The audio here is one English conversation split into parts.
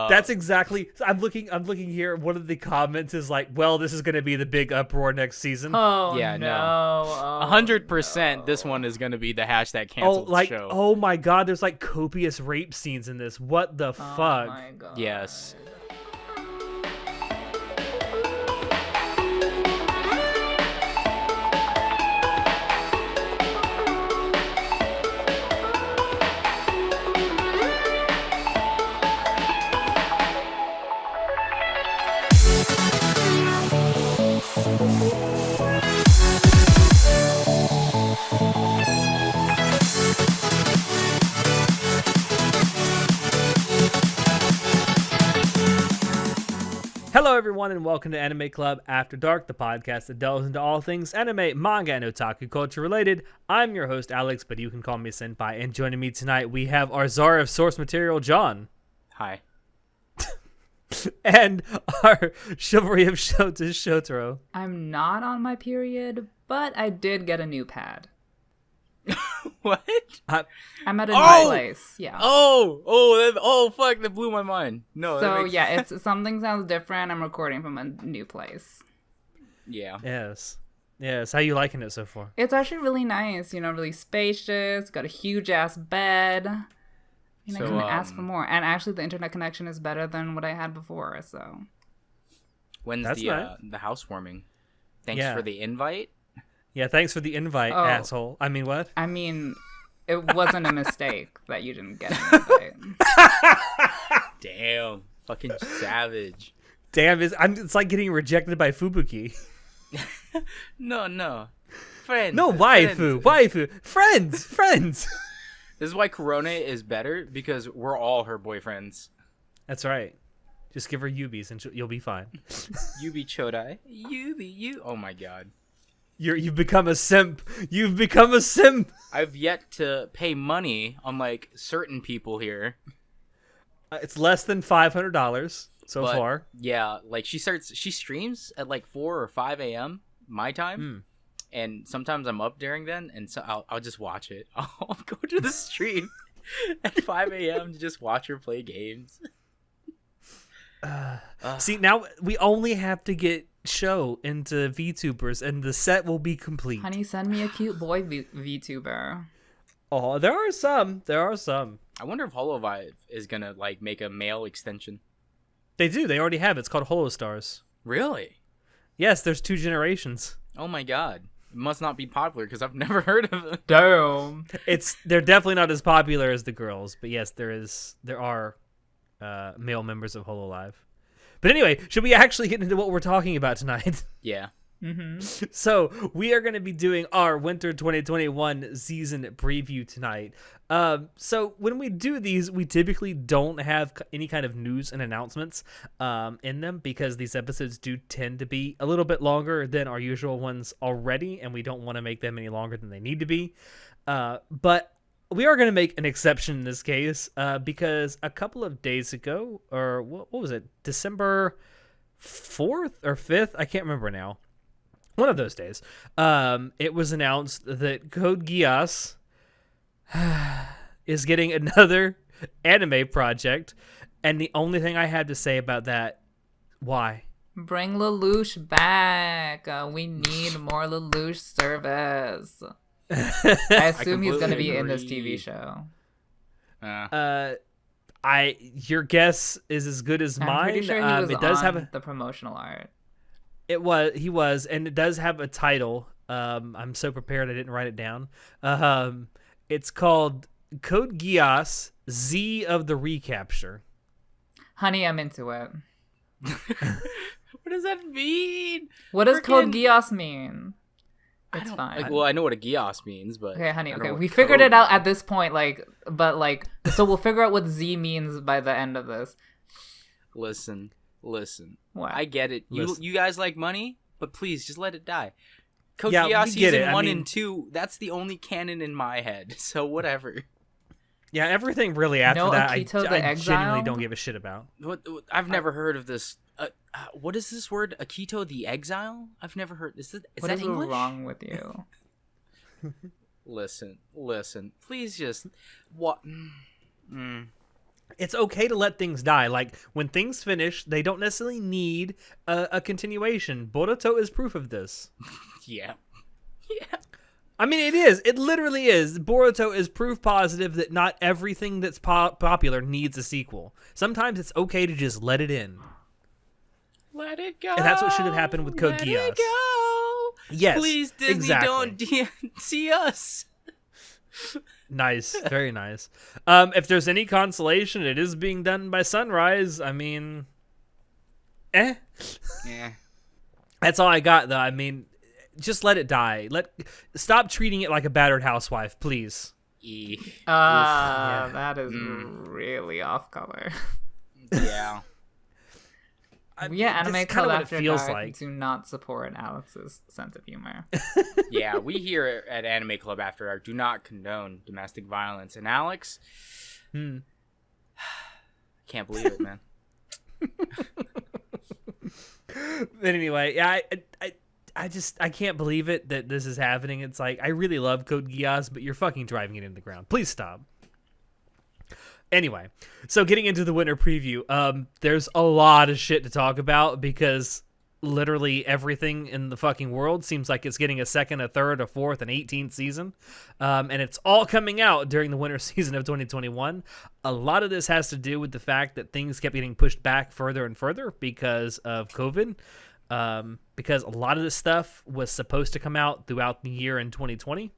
That's exactly. I'm looking here. One of the comments is like, "Well, this is going to be the big uproar next season." Oh Yeah, no! 100%. This one is gonna be the hashtag canceled show. Oh my god, there's like copious rape scenes in this. What the Oh fuck? my god! Yes. Hello, everyone, and welcome to Anime Club After Dark, the podcast that delves into all things anime, manga, and otaku culture related. I'm your host, Alex, but you can call me Senpai. And joining me tonight, we have our czar of source material, John. Hi. And our chivalry of Shotaro. I'm not on my period, but I did get a new pad. What? I'm at a new place. Yeah. Oh, fuck! That blew my mind. No. So yeah, if something sounds different, I'm recording from a new place. Yeah. Yes. How you liking it so far? It's actually really nice. Really spacious. Got a huge ass bed. I couldn't ask for more. And actually, the internet connection is better than what I had before. So. When's That's nice. The housewarming? Thanks for the invite. Yeah, thanks for the invite, asshole. I mean, what? I mean, it wasn't a mistake that you didn't get an invite. Damn. Fucking savage. Damn, it's like getting rejected by Fubuki. No. Friends. No, waifu. Friends. This is why Corona is better, because we're all her boyfriends. That's right. Just give her Yubis and you'll be fine. Yubi chodai. You. Oh my god. You've become a simp. You've become a simp. I've yet to pay money on like certain people here. It's less than $500 so far. Yeah, like she streams at like 4 or 5 a.m. my time, and sometimes I'm up during then, and so I'll just watch it. I'll go to the stream at 5 a.m. to just watch her play games. See, now we only have to get show into VTubers and the set will be complete. Honey, send me a cute boy VTuber. Oh, there are some. I wonder if Holovive is gonna like make a male extension. They do. They already have. It's called Holostars. Really? Yes, there's 2 generations. Oh my god. It must not be popular because I've never heard of it. Damn. They're definitely not as popular as the girls, but yes, there are male members of Hololive. But anyway, should we actually get into what we're talking about tonight? Yeah. Mm-hmm. So we are going to be doing our Winter 2021 season preview tonight. So when we do these, we typically don't have any kind of news and announcements in them because these episodes do tend to be a little bit longer than our usual ones already, and we don't want to make them any longer than they need to be. But we are going to make an exception in this case because a couple of days ago, or what was it, December 4th or 5th? I can't remember now. One of those days, it was announced that Code Geass is getting another anime project, and the only thing I had to say about that, why? Bring Lelouch back. We need more Lelouch service. I assume he's going to be in this TV show. Your guess is as good as mine. I'm pretty sure he was it does on have the promotional art. He was, and it does have a title. I'm so prepared I didn't write it down. It's called Code Geass Z of the Recapture. Honey, I'm into it. What does that mean? What does Code Geass mean? It's fine. Like, well, I know what a Geass means, but okay, honey. Okay, we figured it out at this point. So we'll figure out what Z means by the end of this. Listen. What? I get it. You guys like money, but please just let it die. Code Yeah, Geass we get season it. 1 and 2. That's the only canon in my head. So whatever. Yeah, everything really after No that, Akito the I Exile? genuinely don't give a shit about. What? I've never heard of this. What is this word? Akito the Exile? I've never heard. Is that English? Wrong with you? Listen. Please just what? It's okay to let things die. Like, when things finish, they don't necessarily need a continuation. Boruto is proof of this. Yeah. Yeah. I mean, it is. It literally is. Boruto is proof positive that not everything that's popular needs a sequel. Sometimes it's okay to just let it in. Let it go. And that's what should have happened with Code Let Geass. it go. Yes, Please, Disney, exactly. don't see us. Nice. Very nice. If there's any consolation, it is being done by Sunrise. I mean, Yeah. That's all I got, though. I mean, just let it die. Stop treating it like a battered housewife, please. That is really off color. Yeah. Anime kind of what it After feels Dark like. do not support Alex's sense of humor. Yeah, we here at Anime Club After Dark do not condone domestic violence. And Alex, can't believe it, man. But anyway, yeah, I can't believe it that this is happening. It's like, I really love Code Geass, but you're fucking driving it into the ground. Please stop. Anyway, so getting into the winter preview, there's a lot of shit to talk about because literally everything in the fucking world seems like it's getting a second, a third, a fourth, an 18th season. And it's all coming out during the winter season of 2021. A lot of this has to do with the fact that things kept getting pushed back further and further because of COVID. Because a lot of this stuff was supposed to come out throughout the year in 2020,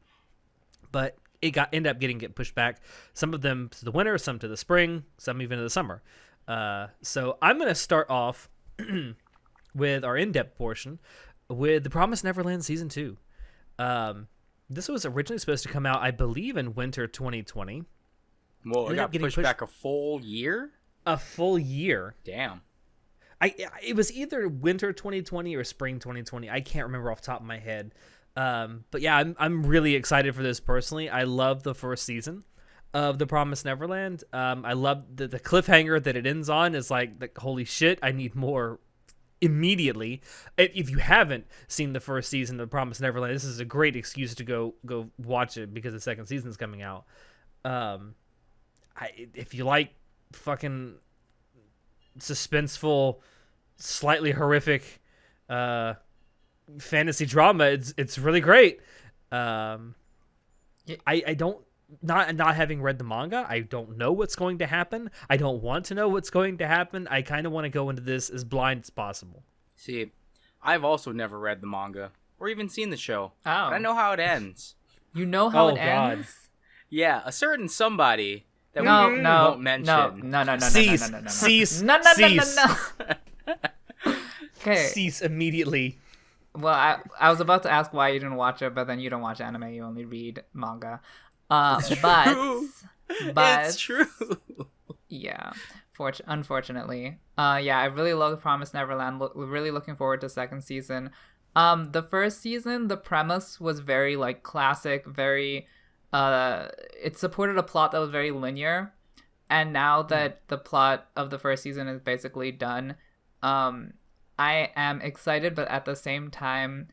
but it ended up getting pushed back. Some of them to the winter, some to the spring, some even to the summer. So I'm going to start off with our in-depth portion with The Promised Neverland Season 2. This was originally supposed to come out, I believe, in winter 2020. Well, it got pushed back a full year? A full year. Damn. It was either winter 2020 or spring 2020. I can't remember off the top of my head. But yeah, I'm really excited for this personally. I love the first season of The Promised Neverland. I love the cliffhanger that it ends on is like holy shit, I need more immediately. If you haven't seen the first season of The Promised Neverland, this is a great excuse to go watch it because the second season's coming out. If you like fucking suspenseful, slightly horrific fantasy drama, it's really great. I don't, not having read the manga, I don't know what's going to happen. I don't want to know what's going to happen. I kind of want to go into this as blind as possible. See, I've also never read the manga or even seen the show. Oh. But I know how it ends. You know how it ends? Yeah, a certain somebody that we No. won't mention. No. Cease. No. Okay. Cease immediately. Well, I was about to ask why you didn't watch it, but then you don't watch anime, you only read manga. But It's true. Yeah, unfortunately. Yeah, I really love The Promised Neverland. Really looking forward to second season. The first season, the premise was very like classic, very it supported a plot that was very linear. And now that the plot of the first season is basically done, I am excited, but at the same time,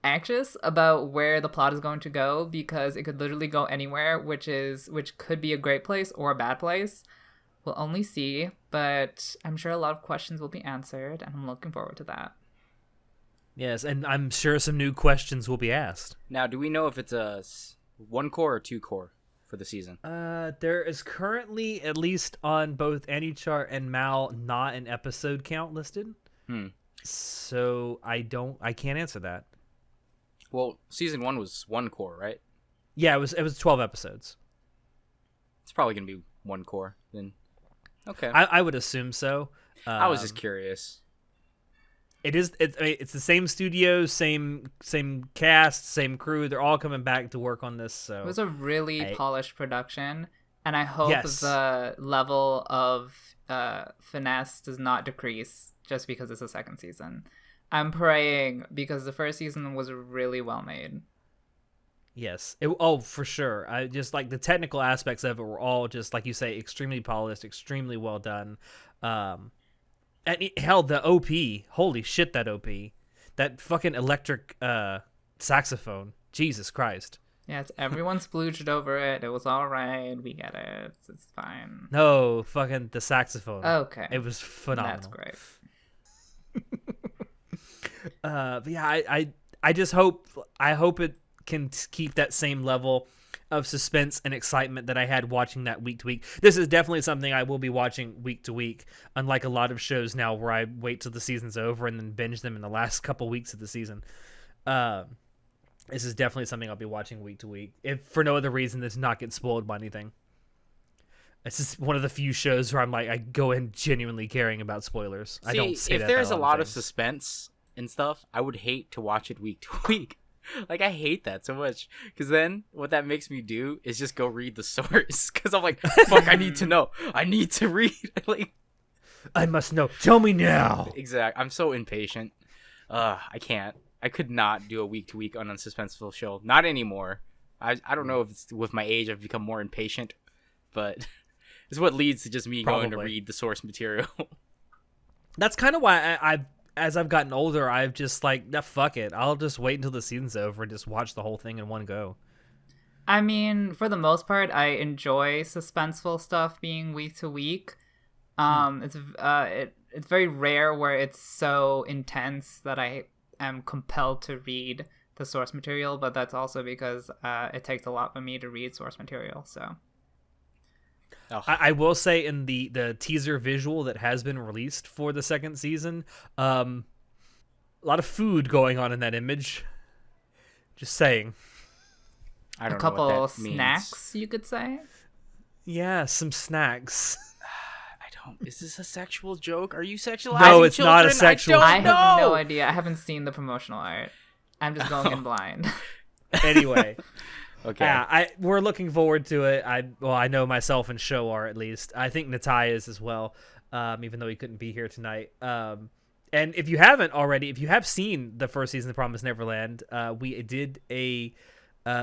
anxious about where the plot is going to go because it could literally go anywhere, which could be a great place or a bad place. We'll only see, but I'm sure a lot of questions will be answered, and I'm looking forward to that. Yes, and I'm sure some new questions will be asked. Now, do we know if it's a 1 core or 2 core for the season? There is currently, at least on both AnyChart and Mal, not an episode count listed. So I can't answer that. Well, season 1 was 1 core, right? Yeah, it was 12 episodes. It's probably gonna be 1 core then. Okay. I would assume so. I was just curious. It's the same studio, same cast, same crew. They're all coming back to work on this. So it was a really polished production, and I hope the level of finesse does not decrease just because it's a second season. I'm praying because the first season was really well made. Yes. For sure. I just like the technical aspects of it were all just like you say, extremely polished, extremely well done. And hell, the OP, holy shit, that OP, that fucking electric saxophone, Jesus Christ. Yes, everyone splooged over it. It was all right. We get it. It's fine. No, fucking the saxophone. Okay. It was phenomenal. That's great. But yeah, I just hope it can keep that same level of suspense and excitement that I had watching that week to week. This is definitely something I will be watching week to week, unlike a lot of shows now where I wait till the season's over and then binge them in the last couple weeks of the season. This is definitely something I'll be watching week to week, if for no other reason than to not get spoiled by anything. This is one of the few shows where I'm like, I go in genuinely caring about spoilers. See, I don't say if that there's a about lot of things. suspense and stuff, I would hate to watch it week to week. Like, I hate that so much, because then what that makes me do is just go read the source, because I'm like, fuck, I need to know. I need to read. Like, I must know. Tell me now. exact. I'm so impatient. I can't. I could not do a week to week on a suspenseful show. Not anymore. I don't know if it's with my age I've become more impatient, but it's what leads to just me going to Probably. read the source material. That's kind of why as I've gotten older, I've just like, nah, fuck it. I'll just wait until the season's over and just watch the whole thing in one go. I mean, for the most part, I enjoy suspenseful stuff being week to week. It's very rare where it's so intense that I am compelled to read the source material, but that's also because it takes a lot for me to read source material. So I will say in the teaser visual that has been released for the second season, a lot of food going on in that image. Just saying. I don't a couple know what that means. snacks, you could say. Yeah, some snacks. Is this a sexual joke? Are you sexualizing No, it's children? not a sexual I I don't have know. no idea. I haven't seen the promotional art. I'm just going in blind. Anyway. Okay. Yeah, we're looking forward to it. I know myself and Show are, at least. I think Natai is as well, even though he couldn't be here tonight. And if you haven't already, if you have seen the first season of Promised Neverland, we did a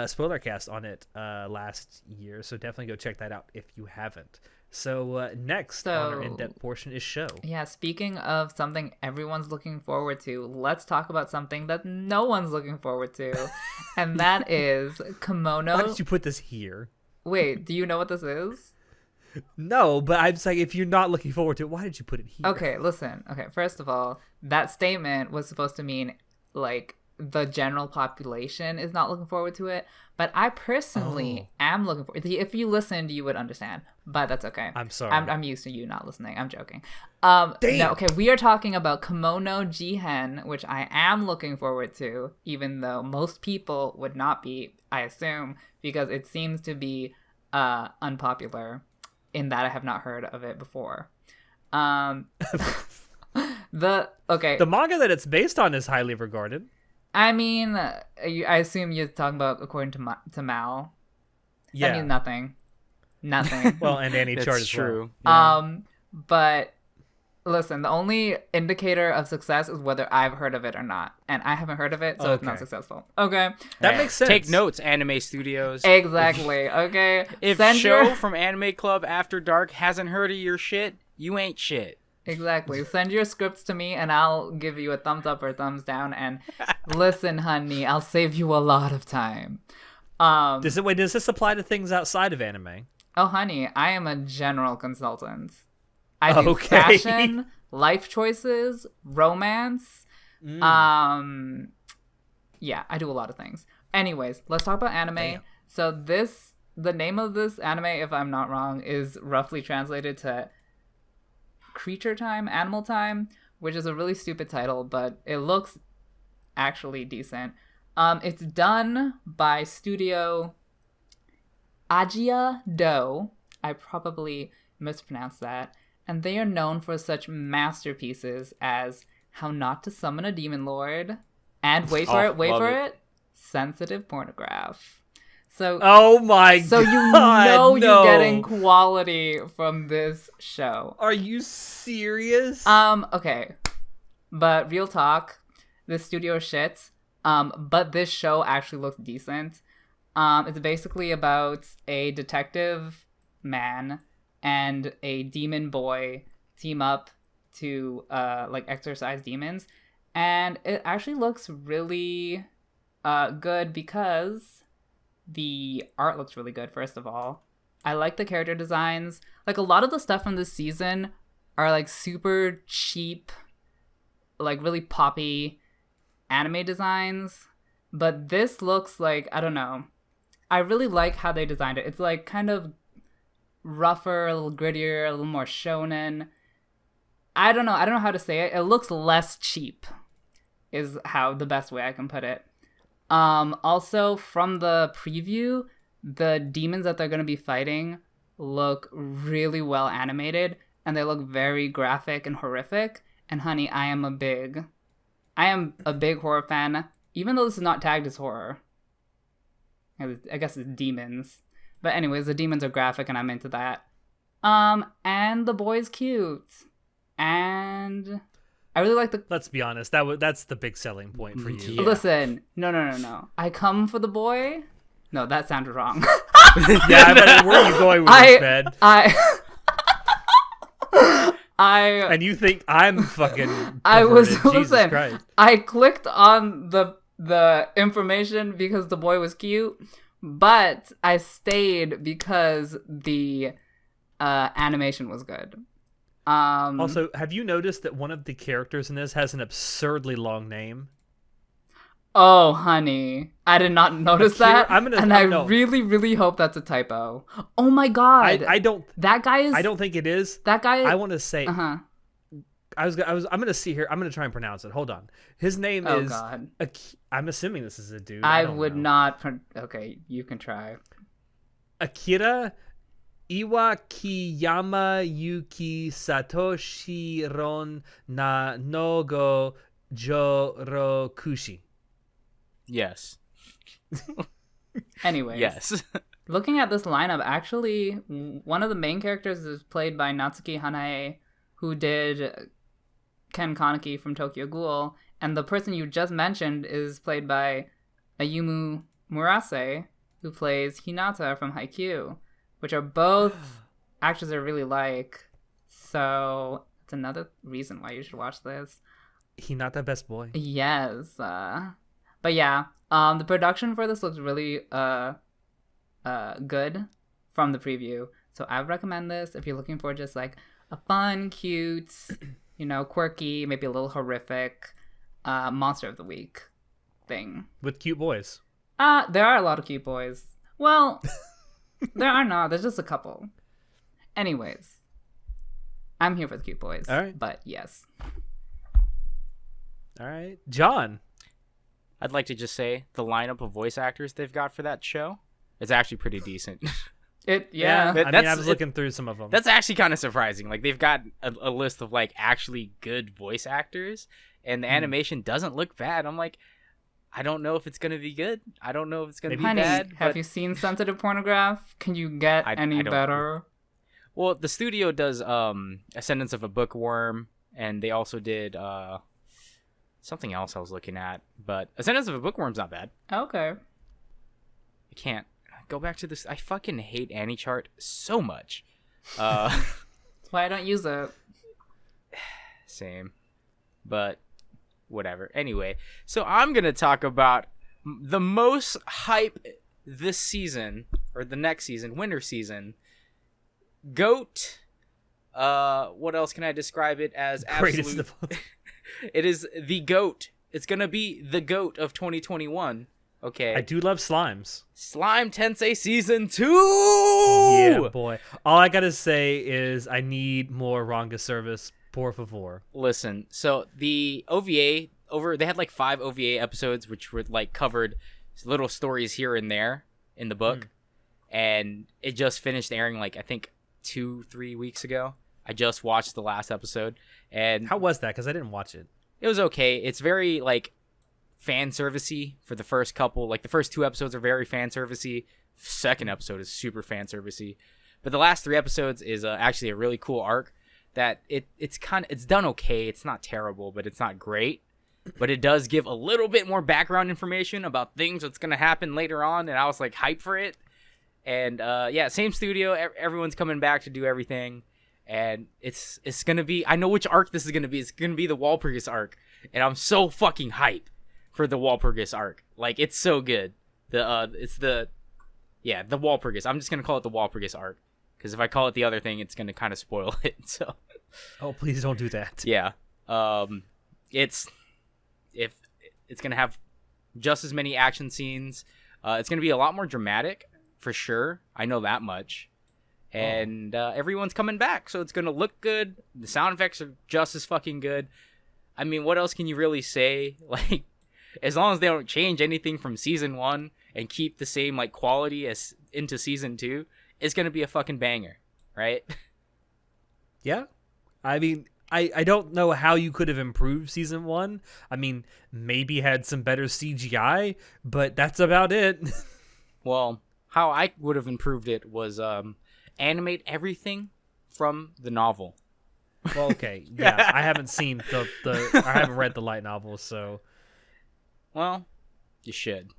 spoiler cast on it last year, so definitely go check that out if you haven't. So next on our in-depth portion is Show. Yeah, speaking of something everyone's looking forward to, let's talk about something that no one's looking forward to, and that is Kimono. Why did you put this here? Wait, do you know what this is? No, but I'm just like, if you're not looking forward to it, why did you put it here? Okay, listen. Okay, first of all, that statement was supposed to mean, like, the general population is not looking forward to it, but I personally am looking forward. If you listened, you would understand, but that's okay. I'm sorry. I'm used to you not listening. I'm joking. No, okay, we are talking about Kimono Jihen, which I am looking forward to, even though most people would not be, I assume, because it seems to be unpopular in that I have not heard of it before. The manga that it's based on is highly regarded. I mean, I assume you're talking about according to Mal. Yeah. I mean, nothing. Well, and Annie That's Chart as true. well. Yeah. But listen, the only indicator of success is whether I've heard of it or not, and I haven't heard of it, so it's not Okay. successful. Okay, That makes sense. Take notes, Anime Studios. exactly. Okay, If Send Show your- from Anime Club After Dark hasn't heard of your shit, you ain't shit. Exactly. Send your scripts to me and I'll give you a thumbs up or thumbs down. And listen, honey, I'll save you a lot of time. Does this apply to things outside of anime? Oh, honey, I am a general consultant. I do Okay. fashion, life choices, romance. Yeah, I do a lot of things. Anyways, let's talk about anime. Damn. So the name of this anime, if I'm not wrong, is roughly translated to Creature Time, Animal Time, which is a really stupid title, but it looks actually decent. It's done by Studio Agia Do. I probably mispronounced that. And they are known for such masterpieces as How Not to Summon a Demon Lord and wait for love it, Sensitive Pornograph. So Oh my so god. you know no. you're getting quality from this show. Are you serious? Okay. But real talk, this studio shit. But this show actually looks decent. It's basically about a detective man and a demon boy team up to exorcise demons. And it actually looks really good because the art looks really good, first of all. I like the character designs. Like, a lot of the stuff from this season are, like, super cheap, like, really poppy anime designs. But this looks like, I don't know. I really like how they designed it. It's, like, kind of rougher, a little grittier, a little more shonen. I don't know how to say it. It looks less cheap, is how the best way I can put it. Also, from the preview, the demons that they're going to be fighting look really well animated, and they look very graphic and horrific. And honey, I am a big horror fan, even though this is not tagged as horror. I guess it's demons. But anyways, the demons are graphic, and I'm into that. And the boy's cute. And I really like the... Let's be honest, that's the big selling point for you. Yeah. Listen, no. I come for the boy? No, that sounded wrong. Yeah, but where are you going with this, man? And you think I'm fucking perverted. Jesus Christ. I clicked on the information because the boy was cute, but I stayed because the animation was good. Also, have you noticed that one of the characters in this has an absurdly long name? Oh, honey, I did not notice that, I really, really hope that's a typo. Oh my god, I don't. That guy is. I don't think it is. That guy. I want to say. Uh-huh. I'm gonna see here. I'm gonna try and pronounce it. Hold on. His name is. God. I'm assuming this is a dude. I would not. Okay, you can try. Akira Iwakiyama Yuki Satoshi Ron na Nogo Jorokushi. Yes. Anyways. Yes. Looking at this lineup, actually, one of the main characters is played by Natsuki Hanae, who did Ken Kaneki from Tokyo Ghoul, and the person you just mentioned is played by Ayumu Murase, who plays Hinata from Haikyuu, which are both actors I really like. So it's another reason why you should watch this. Hinata, best boy. Yes. But yeah, the production for this looks really good from the preview. So I would recommend this if you're looking for just like a fun, cute, quirky, maybe a little horrific monster of the week thing. With cute boys. There are a lot of cute boys. Well, there are not. There's just a couple. Anyways, I'm here for the cute boys. All right. But yes. All right. John. I'd like to just say the lineup of voice actors they've got for that show is actually pretty decent. Yeah. I was looking through some of them. That's actually kind of surprising. Like, they've got a list of like actually good voice actors, and the animation doesn't look bad. I'm like, I don't know if it's gonna be good. I don't know if it's gonna be bad. Have you seen Sensitive Pornograph? Can you get any better? Well, the studio does Ascendance of a Bookworm, and they also did something else I was looking at, but Ascendance of a Bookworm's not bad. Okay. I can't go back to this. I fucking hate AniChart so much. That's why I don't use it. Same. But whatever. Anyway, so I'm going to talk about the most hype this season, or the next season, winter season. GOAT. What else can I describe it as? Greatest of all. It is the GOAT. It's going to be the GOAT of 2021. Okay. I do love slimes. Slime Tensei Season 2! Yeah, boy. All I got to say is I need more Ranga service. Por favor. Listen, so the OVA, they had like 5 OVA episodes, which were like covered little stories here and there in the book. And it just finished airing like, I think 2-3 weeks ago. I just watched the last episode. And how was that? Because I didn't watch it. It was okay. It's very like fan servicey for the first couple. Like the first 2 episodes are very fan servicey. Second episode is super fan servicey. But the last 3 episodes is actually a really cool arc that it's done okay. It's not terrible, but it's not great. But it does give a little bit more background information about things that's going to happen later on. And I was like hyped for it. And yeah, same studio. Everyone's coming back to do everything. And it's going to be, I know which arc this is going to be. It's going to be the Walpurgis arc. And I'm so fucking hyped for the Walpurgis arc. Like, it's so good. It's the Yeah, the Walpurgis. I'm just gonna call it the Walpurgis arc, because if I call it the other thing, it's gonna kind of spoil it. So. Oh, please don't do that. Yeah. It's gonna have just as many action scenes. It's gonna be a lot more dramatic for sure. I know that much. And everyone's coming back, so it's gonna look good. The sound effects are just as fucking good. I mean, what else can you really say? Like, as long as they don't change anything from season 1 and keep the same like quality as into season 2, it's gonna be a fucking banger, right? Yeah. I mean, I don't know how you could have improved season 1. I mean, maybe had some better CGI, but that's about it. Well, how I would have improved it was animate everything from the novel. Well, okay, yeah, I haven't seen I haven't read the light novel, so. Well, you should.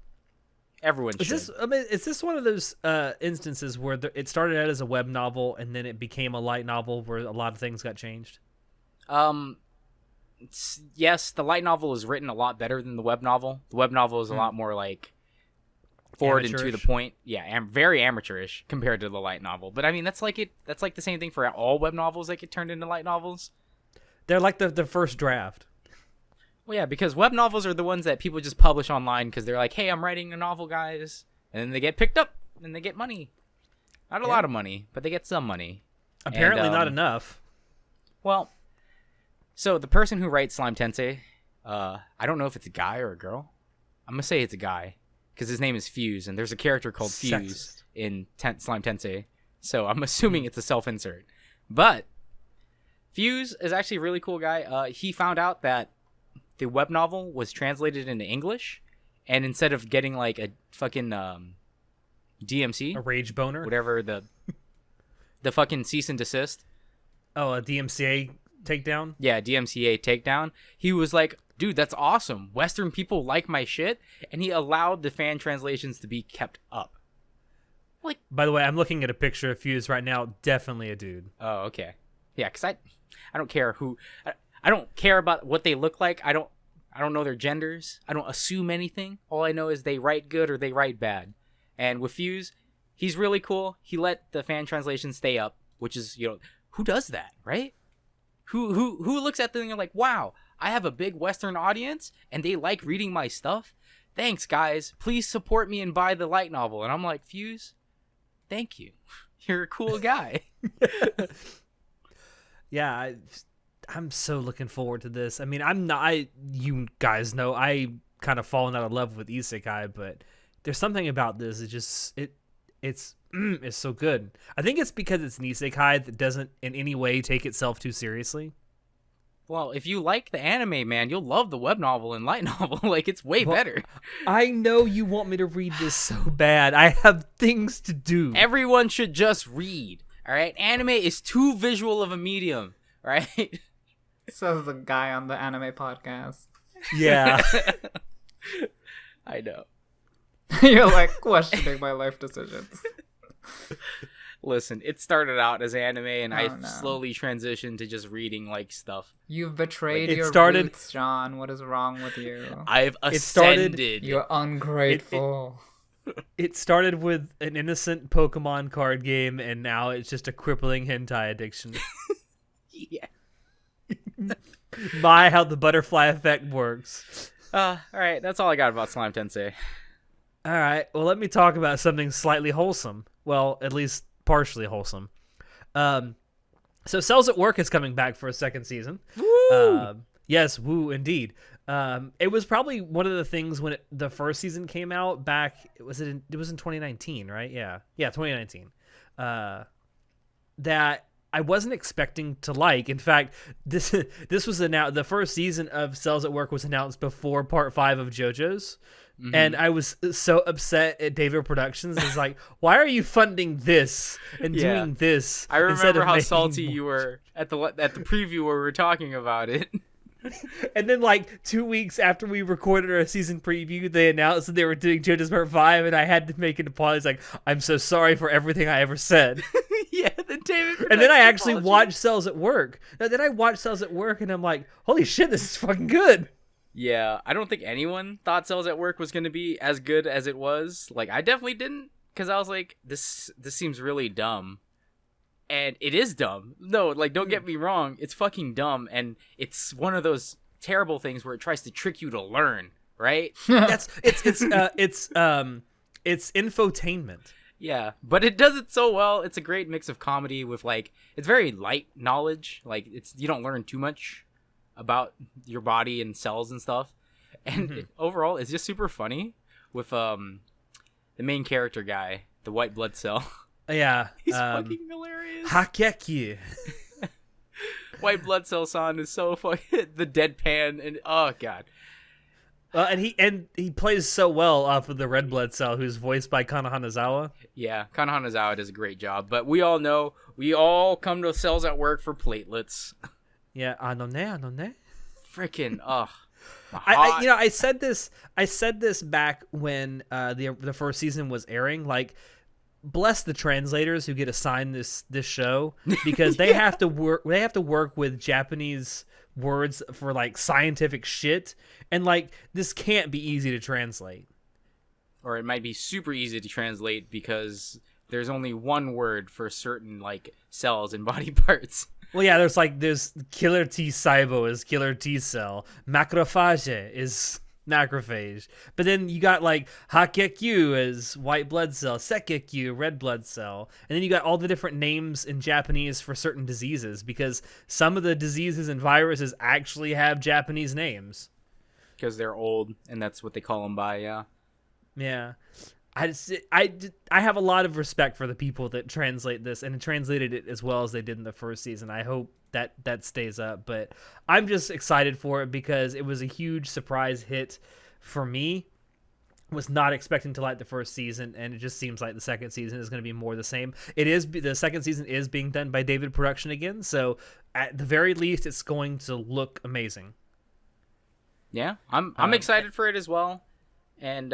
Everyone should. Is this one of those instances where it started out as a web novel and then it became a light novel where a lot of things got changed? Yes, the light novel is written a lot better than the web novel. The web novel is a lot more like forward and to the point. Yeah, very amateurish compared to the light novel. But I mean, that's like the same thing for all web novels that get turned into light novels. They're like the first draft. Well, yeah, because web novels are the ones that people just publish online because they're like, hey, I'm writing a novel, guys. And then they get picked up and they get money. Not a lot of money, but they get some money. Apparently not enough. Well, so the person who writes Slime Tensei, I don't know if it's a guy or a girl. I'm going to say it's a guy because his name is Fuse, and there's a character called Fuse in Slime Tensei. So I'm assuming it's a self-insert. But Fuse is actually a really cool guy. He found out that the web novel was translated into English, and instead of getting like a fucking DMC, a rage boner, whatever the fucking cease and desist. Oh, a DMCA takedown? Yeah, DMCA takedown. He was like, dude, that's awesome. Western people like my shit, and he allowed the fan translations to be kept up. Like, by the way, I'm looking at a picture of Fuse right now. Definitely a dude. Oh, okay. Yeah, because I don't care who. I don't care about what they look like. I don't know their genders. I don't assume anything. All I know is they write good or they write bad. And with Fuse, he's really cool. He let the fan translation stay up, which is, who does that, right? Who looks at the thing and like, wow, I have a big Western audience and they like reading my stuff. Thanks, guys. Please support me and buy the light novel. And I'm like, Fuse, thank you. You're a cool guy. Yeah, I'm so looking forward to this. I mean, you guys know, I kind of fallen out of love with Isekai, but there's something about this. It's so good. I think it's because it's an Isekai that doesn't in any way take itself too seriously. Well, if you like the anime, man, you'll love the web novel and light novel. Like, it's way better. I know you want me to read this so bad. I have things to do. Everyone should just read, all right? Anime is too visual of a medium, right? Says the guy on the anime podcast. Yeah. I know. You're like questioning my life decisions. Listen, it started out as anime, and I slowly transitioned to just reading like stuff. You've betrayed your roots, John. What is wrong with you? I've ascended. You're ungrateful. It started with an innocent Pokemon card game, and now it's just a crippling hentai addiction. Yeah. My, how the butterfly effect works. All right, that's all I got about Slime Tensei. All right, well, let me talk about something slightly wholesome. Well, at least partially wholesome. So Cells at Work is coming back for a second season. Woo! Yes, woo, indeed. It was probably one of the things when the first season came out back. It was in 2019, right? Yeah, 2019. That I wasn't expecting to like. In fact, this was announced. The first season of Cells at Work was announced before Part 5 of JoJo's. Mm-hmm. And I was so upset at David Productions. It's like, why are you funding this and doing this? I remember how salty you were at the preview where we were talking about it. And then, like, 2 weeks after we recorded our season preview, they announced that they were doing JoJo's Part 5, and I had to make an apology. Like, I'm so sorry for everything I ever said. Yeah, then David. And then I actually watched Cells at Work. Then I watched Cells at Work, and I'm like, holy shit, this is fucking good. Yeah, I don't think anyone thought Cells at Work was going to be as good as it was. Like, I definitely didn't, because I was like, this seems really dumb, and it is dumb. No, like, don't get me wrong, it's fucking dumb, and it's one of those terrible things where it tries to trick you to learn, right? It's infotainment. Yeah, but it does it so well. It's a great mix of comedy with, like, it's very light knowledge. Like, you don't learn too much about your body and cells and stuff. And overall, it's just super funny with the main character guy, the white blood cell. Yeah, He's fucking hilarious. Hakeki. White blood cell san is so fucking the deadpan, and oh god. And he plays so well off of the red blood cell, who's voiced by Kana Hanazawa. Yeah, Kana Hanazawa does a great job, but we all know we all come to Cells at Work for platelets. Yeah, anone. Freaking ugh. I said this back when the first season was airing. Like, bless the translators who get assigned this show, because they have to work with Japanese words for, like, scientific shit, and, like, this can't be easy to translate. Or it might be super easy to translate because there's only one word for certain, like, cells and body parts. Well, yeah, there's killer T cybo is killer T cell, macrophage is macrophage, but then you got, like, hakekyu as white blood cell, sekekyu red blood cell, and then you got all the different names in Japanese for certain diseases, because some of the diseases and viruses actually have Japanese names because they're old, and that's what they call them by. Yeah. I have a lot of respect for the people that translate this and translated it as well as they did in the first season. I hope that stays up, but I'm just excited for it because it was a huge surprise hit for me. Was not expecting to like the first season, and it just seems like the second season is going to be more the same. The second season is being done by David Production again, so at the very least it's going to look amazing. Yeah, I'm excited for it as well. And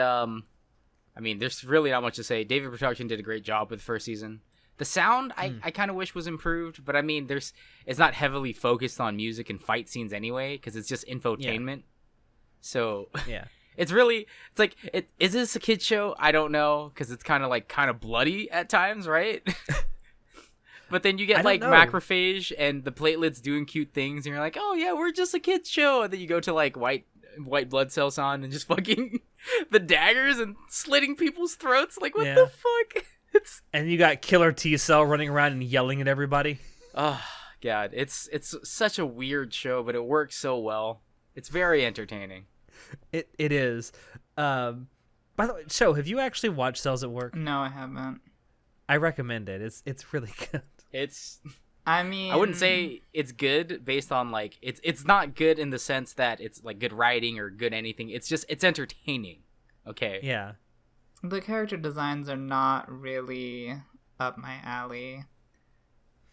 I mean, there's really not much to say. David Production did a great job with the first season. The sound, I kind of wish was improved, but I mean, it's not heavily focused on music and fight scenes anyway, because it's just infotainment. Yeah. So yeah, it's like, is this a kid's show? I don't know, because it's kind of bloody at times, right? But then you get, like, macrophage and the platelets doing cute things, and you're like, oh yeah, we're just a kid's show. And then you go to, like, white blood cells on and just fucking the daggers and slitting people's throats. Like, what the fuck? And you got killer T cell running around and yelling at everybody. Oh god, it's such a weird show, but it works so well. It's very entertaining. It is. By the way, Sho, have you actually watched Cells at Work? No, I haven't. I recommend it. It's really good. I mean, I wouldn't say it's good based on, like, it's not good in the sense that it's, like, good writing or good anything. It's entertaining. Okay. Yeah. The character designs are not really up my alley,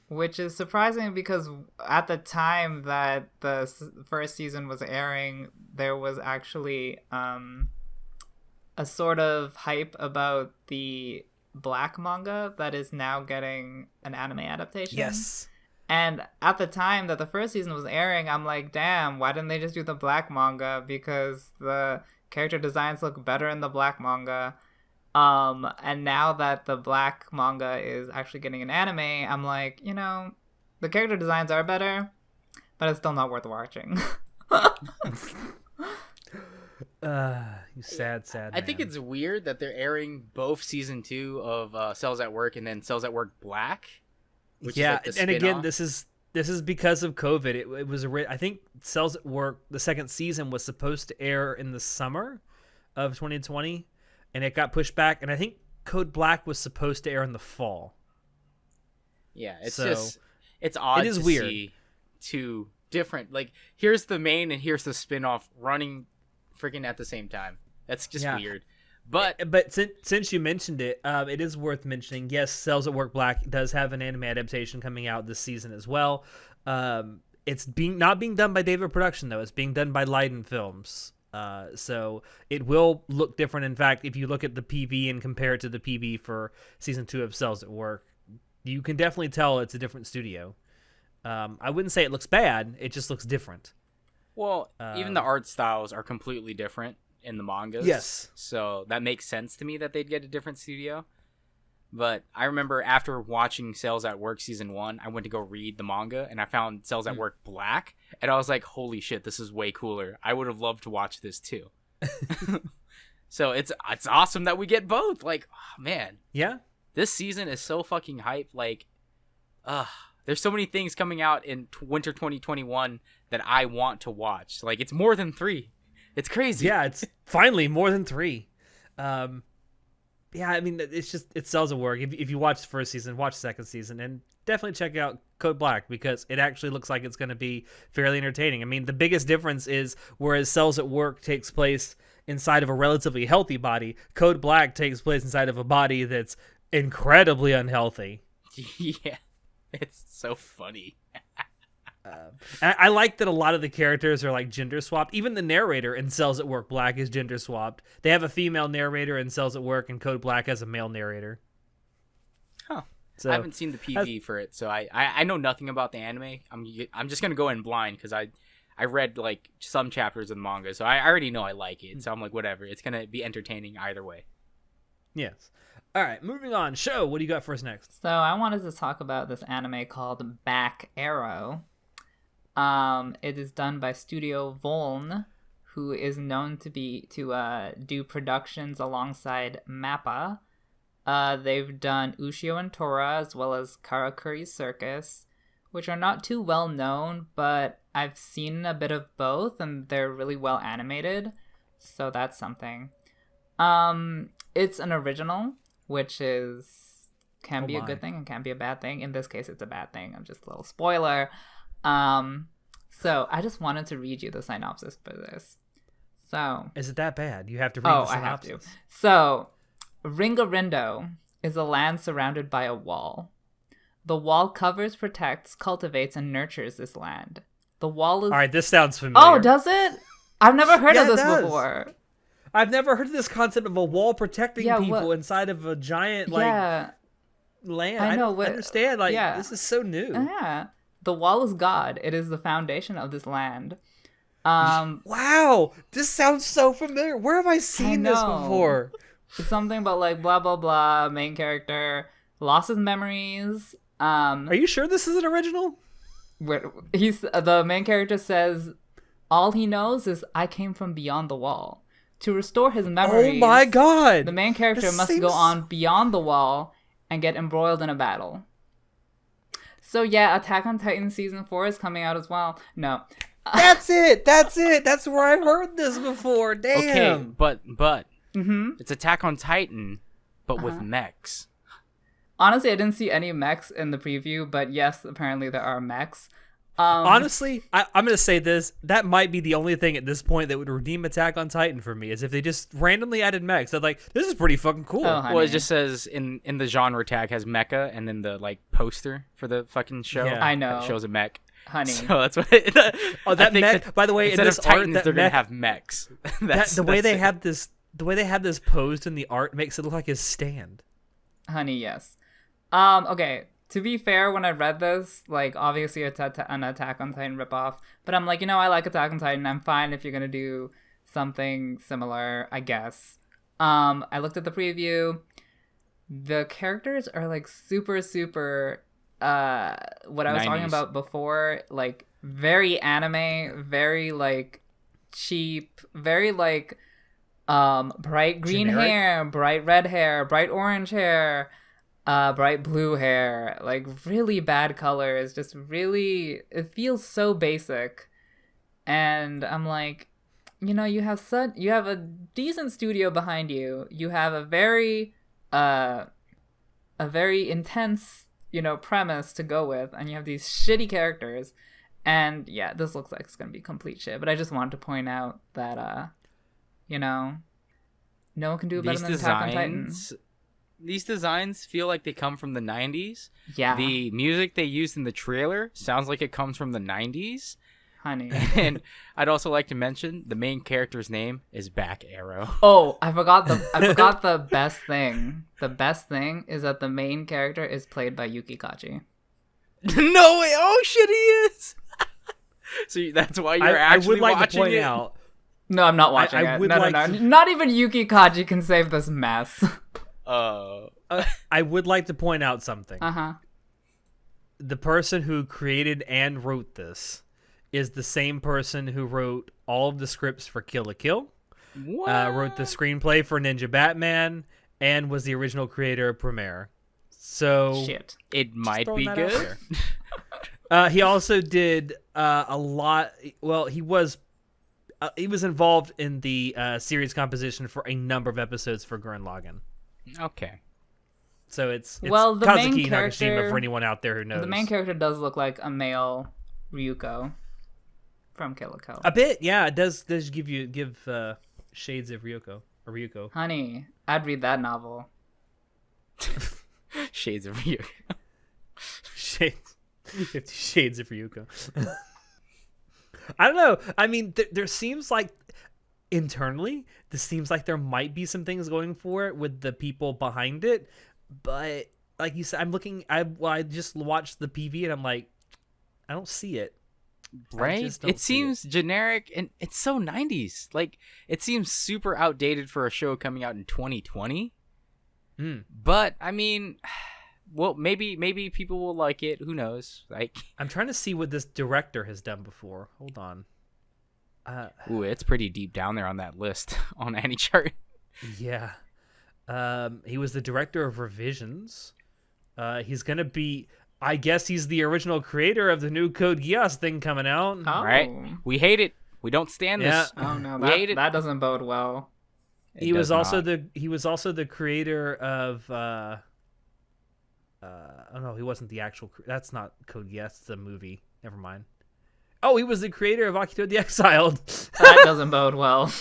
which is surprising because at the time that the first season was airing, there was actually a sort of hype about the Black manga that is now getting an anime adaptation. Yes. And at the time that the first season was airing, I'm like, damn, why didn't they just do the Black manga? Because the character designs look better in the Black manga. And now that the Black manga is actually getting an anime, I'm like, the character designs are better, but it's still not worth watching. You sad man. I think it's weird that they're airing both season 2 of Cells at Work and then Cells at Work Black. Which is like the and again, spin-off. this is because of COVID. It was I think Cells at Work, the second season, was supposed to air in the summer of 2020, and it got pushed back. And I think Code Black was supposed to air in the fall. Yeah, it's odd. It is to weird. See two different, like, here's the main and here's the spin-off running freaking at the same time. That's just weird. But since you mentioned it, it is worth mentioning. Yes, Cells at Work Black does have an anime adaptation coming out this season as well. It's not being done by David Production though. It's being done by Leiden Films. So it will look different. In fact, if you look at the PV and compare it to the PV for season 2 of Cells at Work, you can definitely tell it's a different studio. I wouldn't say it looks bad. It just looks different. Well, even the art styles are completely different in the mangas. Yes. So that makes sense to me that they'd get a different studio. But I remember after watching Cells at Work season 1, I went to go read the manga, and I found Cells at Work Black, and I was like, holy shit, this is way cooler. I would have loved to watch this too. So it's awesome that we get both. Like, oh, man. Yeah. This season is so fucking hype. Like, there's so many things coming out in winter 2021 that I want to watch. Like, it's more than 3. It's crazy. Yeah, it's finally more than 3. Yeah, I mean, it's just, it sells at work. If you watch the first season, watch the second season, and definitely check out Code Black, because it actually looks like it's going to be fairly entertaining. I mean, the biggest difference is, whereas Cells at Work takes place inside of a relatively healthy body, Code Black takes place inside of a body that's incredibly unhealthy. Yeah, it's so funny. I like that a lot of the characters are like gender swapped. Even the narrator in Cells at Work Black is gender swapped. They have a female narrator in Cells at Work, and Code Black has a male narrator. Huh. So, I haven't seen the PV for it, so I know nothing about the anime. I'm just gonna go in blind because I read like some chapters of the manga, so I already know I like it. So I'm like, whatever. It's gonna be entertaining either way. Yes. All right, moving on. Show, what do you got for us next? So I wanted to talk about this anime called Back Arrow. It is done by Studio Voln, who is known to do productions alongside Mappa. They've done Ushio and Tora, as well as Karakuri Circus, which are not too well known, but I've seen a bit of both, and they're really well animated, so that's something. It's an original, which can be a good thing and can be a bad thing. In this case, it's a bad thing. I'm just a little spoiler. So I just wanted to read you the synopsis for this. So, is it that bad? You have to read the synopsis. I have to. So, Ringarindo is a land surrounded by a wall. The wall covers, protects, cultivates, and nurtures this land. The wall is... All right, this sounds familiar. Oh, does it? I've never heard of this before. I've never heard of this concept of a wall protecting people inside of a giant, land. I don't understand. This is so new. Yeah. The wall is God. It is the foundation of this land. Wow, this sounds so familiar. Where have I seen this before? It's something about like blah blah blah. Main character lost his memories. Are you sure this is an original? The main character says all he knows is I came from beyond the wall. To restore his memories. Oh my god! The main character must go on beyond the wall and get embroiled in a battle. So yeah, Attack on Titan Season 4 is coming out as well. No. That's it! That's where I've heard this before. Damn! Okay, but it's Attack on Titan, but with mechs. Honestly, I didn't see any mechs in the preview, but yes, apparently there are mechs. Honestly, I'm going to say this. That might be the only thing at this point that would redeem Attack on Titan for me, is if they just randomly added mechs. They're like, this is pretty fucking cool. Well, it just says in the genre tag has mecha, and then the like poster for the fucking show. Yeah. I know. It shows a mech. Honey. So that's what. That mech. By the way, instead in this of Titans, art, they're gonna have mechs. The way they have this posed in the art makes it look like his stand. Honey, yes. Okay. To be fair, when I read this, like, obviously it's an Attack on Titan ripoff, but I'm like, I like Attack on Titan. I'm fine if you're gonna do something similar, I guess. I looked at the preview. The characters are like super, super. What I was 90s. talking about before, like very anime, very like cheap, very like bright green Generic? hair, bright red hair, bright orange hair. Bright blue hair, like really bad colors, just really, it feels so basic. And I'm like, you have a decent studio behind you. You have a very intense, premise to go with, and you have these shitty characters. And yeah, this looks like it's gonna be complete shit. But I just wanted to point out that no one can do it better than Attack on Titan. These designs feel like they come from the 90s. Yeah. The music they used in the trailer sounds like it comes from the 90s. Honey. And I'd also like to mention the main character's name is Back Arrow. Oh, I forgot the best thing. The best thing is that the main character is played by Yuki Kaji. No way! Oh shit, he is. So that's why you're actually I would like watching to point it. out. No, I'm not watching it. No. Not even Yuki Kaji can save this mess. I would like to point out something. Uh-huh. The person who created and wrote this is the same person who wrote all of the scripts for Kill la Kill, wrote the screenplay for Ninja Batman, and was the original creator of Premiere. So Shit. It might throwing be that out good. there. He also did a lot. Well, he was involved in the series composition for a number of episodes for Gurren Lagann. Okay. So it's Well, the main Kazuki character- Nakashima for anyone out there who knows. The main character does look like a male Ryuko from Kill la Kill. A bit, yeah. It does give shades of Ryuko. Honey, I'd read that novel. Shades of you. Shades. 50 Shades of Ryuko. I don't know. I mean, there seems like internally, this seems like there might be some things going for it with the people behind it, but like you said, I just watched the PV and I'm like, I don't see it. Right? It seems generic, and it's so 90s. Like, it seems super outdated for a show coming out in 2020. But I mean, well, maybe people will like it. Who knows? Like, I'm trying to see what this director has done before. Hold on. Ooh, it's pretty deep down there on that list on any chart. Yeah. He was the director of Revisions. He's gonna be. I guess he's the original creator of the new Code Geass thing coming out. Oh. Right? We hate it. We don't stand this. Oh no, We hate it. that doesn't bode well. He was also the creator of. Oh no, he wasn't the actual. That's not Code Geass. It's a movie. Never mind. Oh, he was the creator of Akito the Exiled. That doesn't bode well.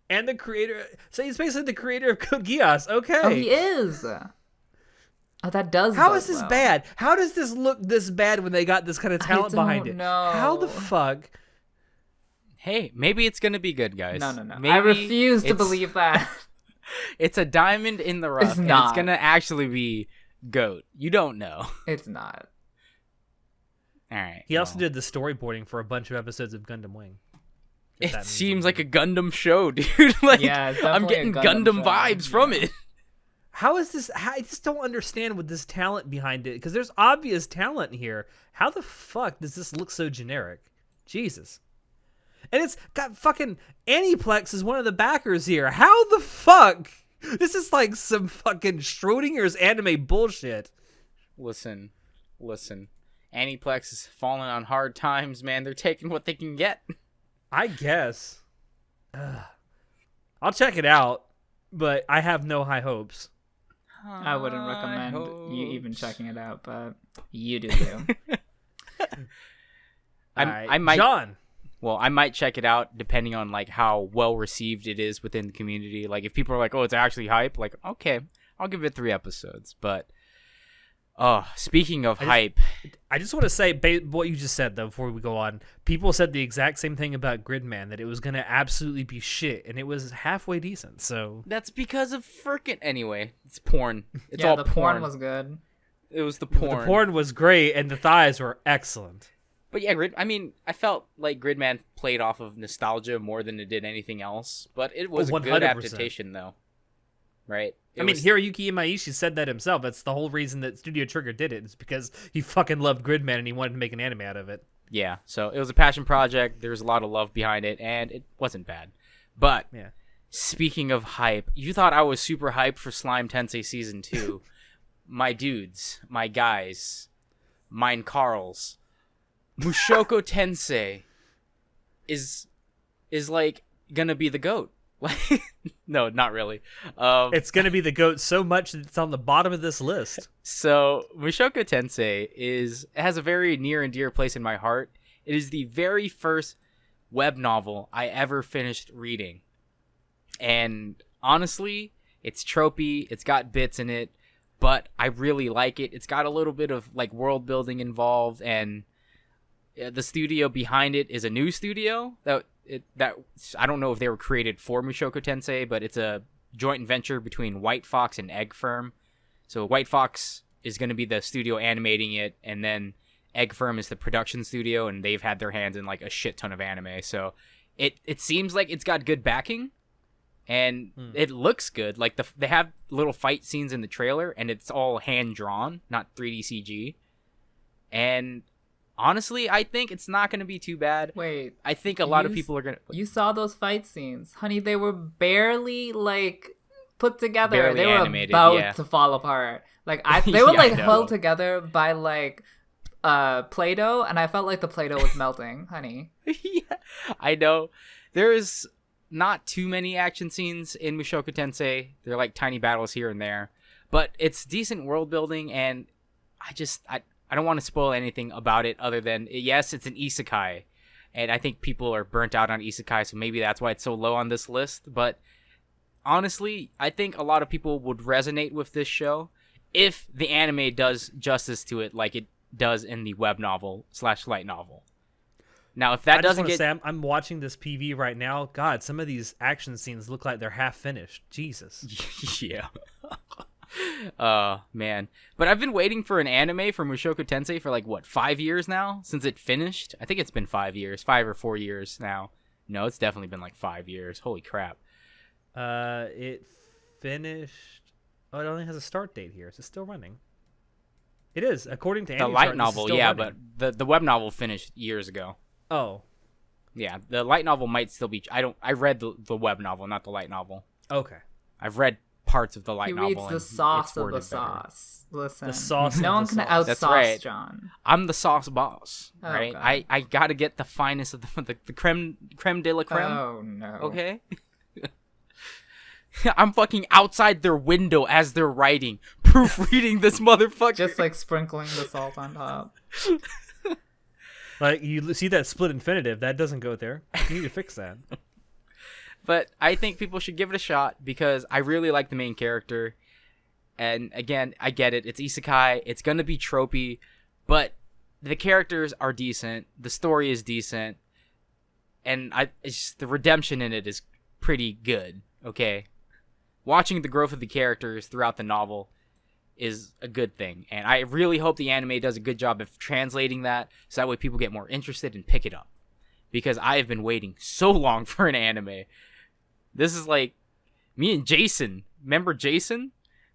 And the creator. So he's basically the creator of Code Geass. Okay. Oh, he is. Oh, that does. How bode is this well. bad? How does this look this bad when they got this kind of talent behind it? know. How the fuck? Hey, maybe it's gonna be good, guys. No. Maybe I refuse to it's- believe that. It's a diamond in the rough. It's and not. it's gonna actually be GOAT. You don't know. It's not. All right. He also well. did the storyboarding for a bunch of episodes of Gundam Wing. If that It means seems anything. like a Gundam show, dude. Like, Yeah, it's I'm definitely a getting Gundam Gundam show. vibes from Yeah. it. How is this? I just don't understand with this talent behind it, because there's obvious talent here. How the fuck does this look so generic? Jesus. And it's got fucking Aniplex is one of the backers here. How the fuck? This is like some fucking Schrodinger's anime bullshit. Listen. Aniplex is falling on hard times, man. They're taking what they can get. I guess. I'll check it out, but I have no high hopes. I wouldn't recommend you even hopes. checking it out, but you do you. I might. John. Well, I might check it out depending on like how well received it is within the community. Like if people are like, "Oh, it's actually hype," like okay, I'll give it 3 episodes. But speaking of hype, I just want to say what you just said though before we go on. People said the exact same thing about Gridman, that it was gonna absolutely be shit, and it was halfway decent. So that's because of frickin' anyway. It's porn. It's yeah, all the porn was good. It was the porn. the porn was great, and the thighs were excellent. But yeah, I mean, I felt like Gridman played off of nostalgia more than it did anything else. But it was a good 100%. adaptation, though. Right? I mean, Hiroyuki Imaishi said that himself. That's the whole reason that Studio Trigger did it. It's because he fucking loved Gridman and he wanted to make an anime out of it. Yeah, so it was a passion project. There was a lot of love behind it, and it wasn't bad. But Yeah. speaking of hype, you thought I was super hyped for Slime Tensei Season 2. My dudes, my guys, mine Carls. Mushoku Tensei is like gonna be the GOAT. Like, no, not really. It's gonna be the GOAT so much that it's on the bottom of this list. So Mushoku Tensei has a very near and dear place in my heart. It is the very first web novel I ever finished reading, and honestly, it's tropey. It's got bits in it, but I really like it. It's got a little bit of like world building involved, and the studio behind it is a new studio that I don't know if they were created for Mushoku Tensei, but it's a joint venture between White Fox and Egg Firm. So White Fox is going to be the studio animating it, and then Egg Firm is the production studio, and they've had their hands in like a shit ton of anime. So it seems like it's got good backing, and it looks good. Like they have little fight scenes in the trailer, and it's all hand drawn, not 3D CG. And honestly, I think it's not going to be too bad. Wait, I think a lot of people are going to. You saw those fight scenes, honey? They were barely like put together. Barely they were animated, about to fall apart. Like they were like held together by like Play-Doh, and I felt like the Play-Doh was melting, honey. Yeah, I know. There's not too many action scenes in Mushoku Tensei. They're like tiny battles here and there, but it's decent world building, and I don't want to spoil anything about it other than, yes, it's an isekai, and I think people are burnt out on isekai, so maybe that's why it's so low on this list. But honestly, I think a lot of people would resonate with this show if the anime does justice to it like it does in the web novel / light novel. Now, if that doesn't get... say, I'm watching this PV right now. God, some of these action scenes look like they're half finished. Jesus. Yeah. Man. But I've been waiting for an anime for Mushoku Tensei for 5 years now since it finished. I think it's been 5 years, 5 or 4 years now. No, it's definitely been 5 years. Holy crap. It finished... Oh, it only has a start date here. Is it still running? It is, according to the light novel, yeah, running. But the web novel finished years ago. Oh. Yeah, the light novel might still be... I read the web novel, not the light novel. Okay. I've read parts of the light novel. He reads the sauce of the sauce. Listen, the sauce. No one can outsauce right. John. I'm the sauce boss, right? God. I gotta get the finest of the creme de la creme. Oh no. Okay. I'm fucking outside their window as they're writing, proofreading this motherfucker. Just sprinkling the salt on top. You see that split infinitive, that doesn't go there. You need to fix that. But I think people should give it a shot because I really like the main character. And again, I get it. It's isekai. It's going to be tropey. But the characters are decent. The story is decent. And it's just, the redemption in it is pretty good. Okay? Watching the growth of the characters throughout the novel is a good thing. And I really hope the anime does a good job of translating that so that way people get more interested and pick it up. Because I have been waiting so long for an anime. This is me and Jason. Remember Jason?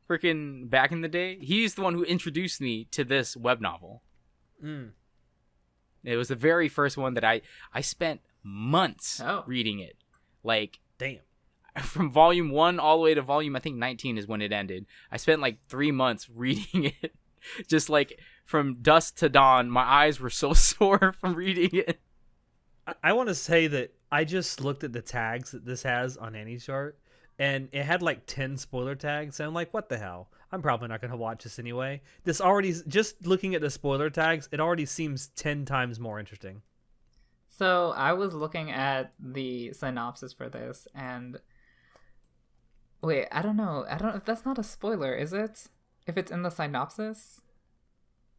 Freaking back in the day? He's the one who introduced me to this web novel. It was the very first one that I spent months reading it. Damn. From volume 1 all the way to volume, I think 19 is when it ended. I spent 3 months reading it. Just from dusk to dawn, my eyes were so sore from reading it. I want to say that I just looked at the tags that this has on AnyChart, and it had 10 spoiler tags, and I'm like, what the hell? I'm probably not going to watch this anyway. This already, just looking at the spoiler tags, it already seems 10 times more interesting. So I was looking at the synopsis for this, and wait, I don't know if that's not a spoiler, is it? If it's in the synopsis?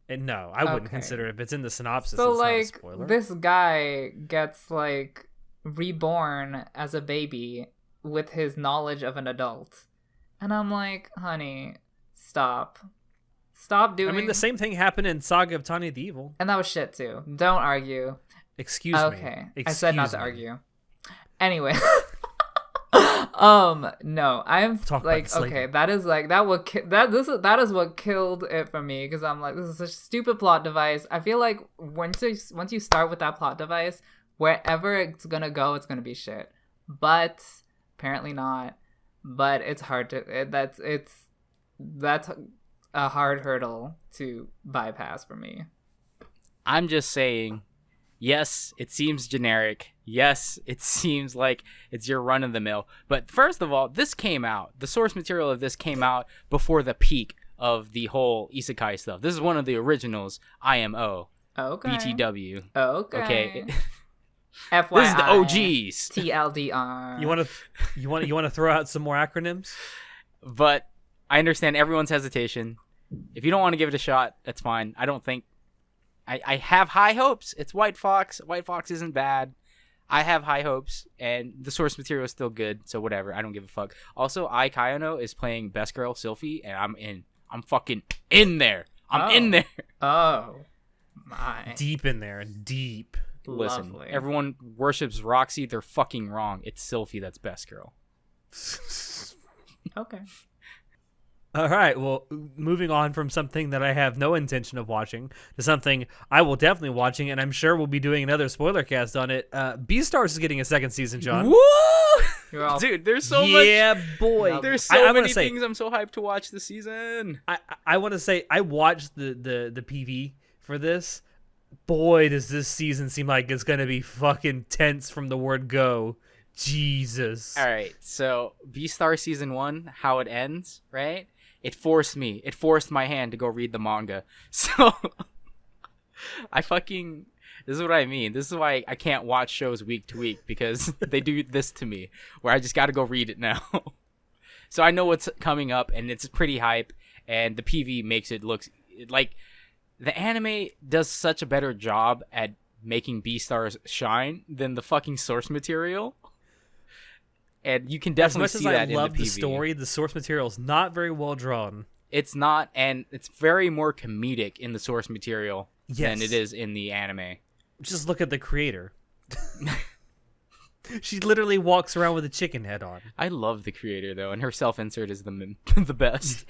And no, I wouldn't consider it if it's in the synopsis. So it's not a spoiler. This guy gets reborn as a baby with his knowledge of an adult, and I'm like, honey, stop doing. I mean, the same thing happened in Saga of Tanya the Evil, and that was shit too. Don't argue. Excuse me. Okay, I said not to argue. Anyway. No, I'm okay. That is that is what killed it for me, because I'm this is a stupid plot device. I feel like once you start with that plot device, wherever it's gonna go, it's gonna be shit. But apparently not. But it's hard to that's a hard hurdle to bypass for me. I'm just saying. Yes, it seems generic. Yes, it seems like it's your run-of-the-mill. But first of all, this came out. The source material of this came out before the peak of the whole isekai stuff. This is one of the originals, IMO. Okay. BTW. Okay. FYI. This is the OGs. TLDR. You want to throw out some more acronyms? But I understand everyone's hesitation. If you don't want to give it a shot, that's fine. I have high hopes. It's White Fox. White Fox isn't bad. I have high hopes, and the source material is still good, so whatever. I don't give a fuck. Also, Ai Kayano is playing Best Girl Sylphie, and I'm in. I'm fucking in there. I'm in there. Oh, my. Deep in there. Deep. Listen, Lovely. Everyone worships Roxy. They're fucking wrong. It's Sylphie that's Best Girl. Okay. All right. Well, moving on from something that I have no intention of watching to something I will definitely watching, and I'm sure we'll be doing another spoiler cast on it. Beastars is getting a second season, John. Woo! Dude, there's so much. Yeah, boy. There's so many say, things I'm so hyped to watch this season. I want to say I watched the PV for this. Boy, does this season seem like it's gonna be fucking tense from the word go. Jesus. All right, so Beastar season 1, how it ends, right? It forced my hand to go read the manga. So this is what I mean. This is why I can't watch shows week to week, because they do this to me where I just got to go read it now. So I know what's coming up, and it's pretty hype, and the PV makes it look like the anime does such a better job at making Beastars shine than the fucking source material. And you can definitely see that in the PV. As much as I love the story, the source material is not very well drawn. It's not, and it's very more comedic in the source material than it is in the anime. Just look at the creator. She literally walks around with a chicken head on. I love the creator, though, and her self-insert is the best.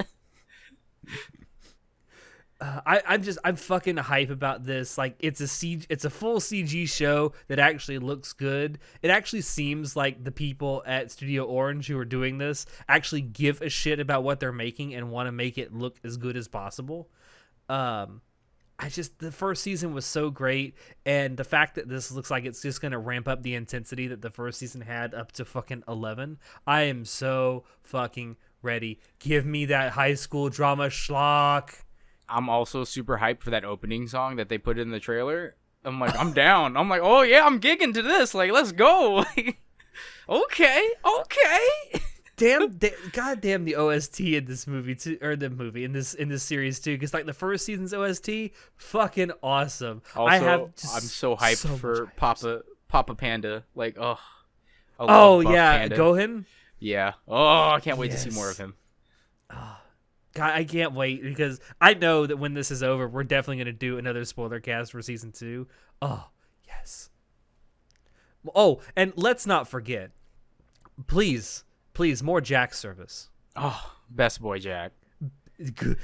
I'm fucking hype about this. Like, it's a full CG show that actually looks good. It actually seems like the people at Studio Orange who are doing this actually give a shit about what they're making and want to make it look as good as possible. The first season was so great, and the fact that this looks like it's just gonna ramp up the intensity that the first season had up to fucking 11. I am so fucking ready. Give me that high school drama schlock. I'm also super hyped for that opening song that they put in the trailer. I'm like, I'm down. I'm like, oh yeah, I'm gigging to this. Like, let's go. Okay. Goddamn the OST in this movie too, or the movie in this series too, because like the first season's OST, fucking awesome. Also, I'm so hyped for Papa Panda. Like, oh yeah, Panda. Gohan. Yeah. Oh, I can't wait to see more of him. Oh, God, I can't wait, because I know that when this is over, we're definitely going to do another spoiler cast for season 2. Oh, yes. Oh, and let's not forget, please, more Jack service. Oh, best boy Jack.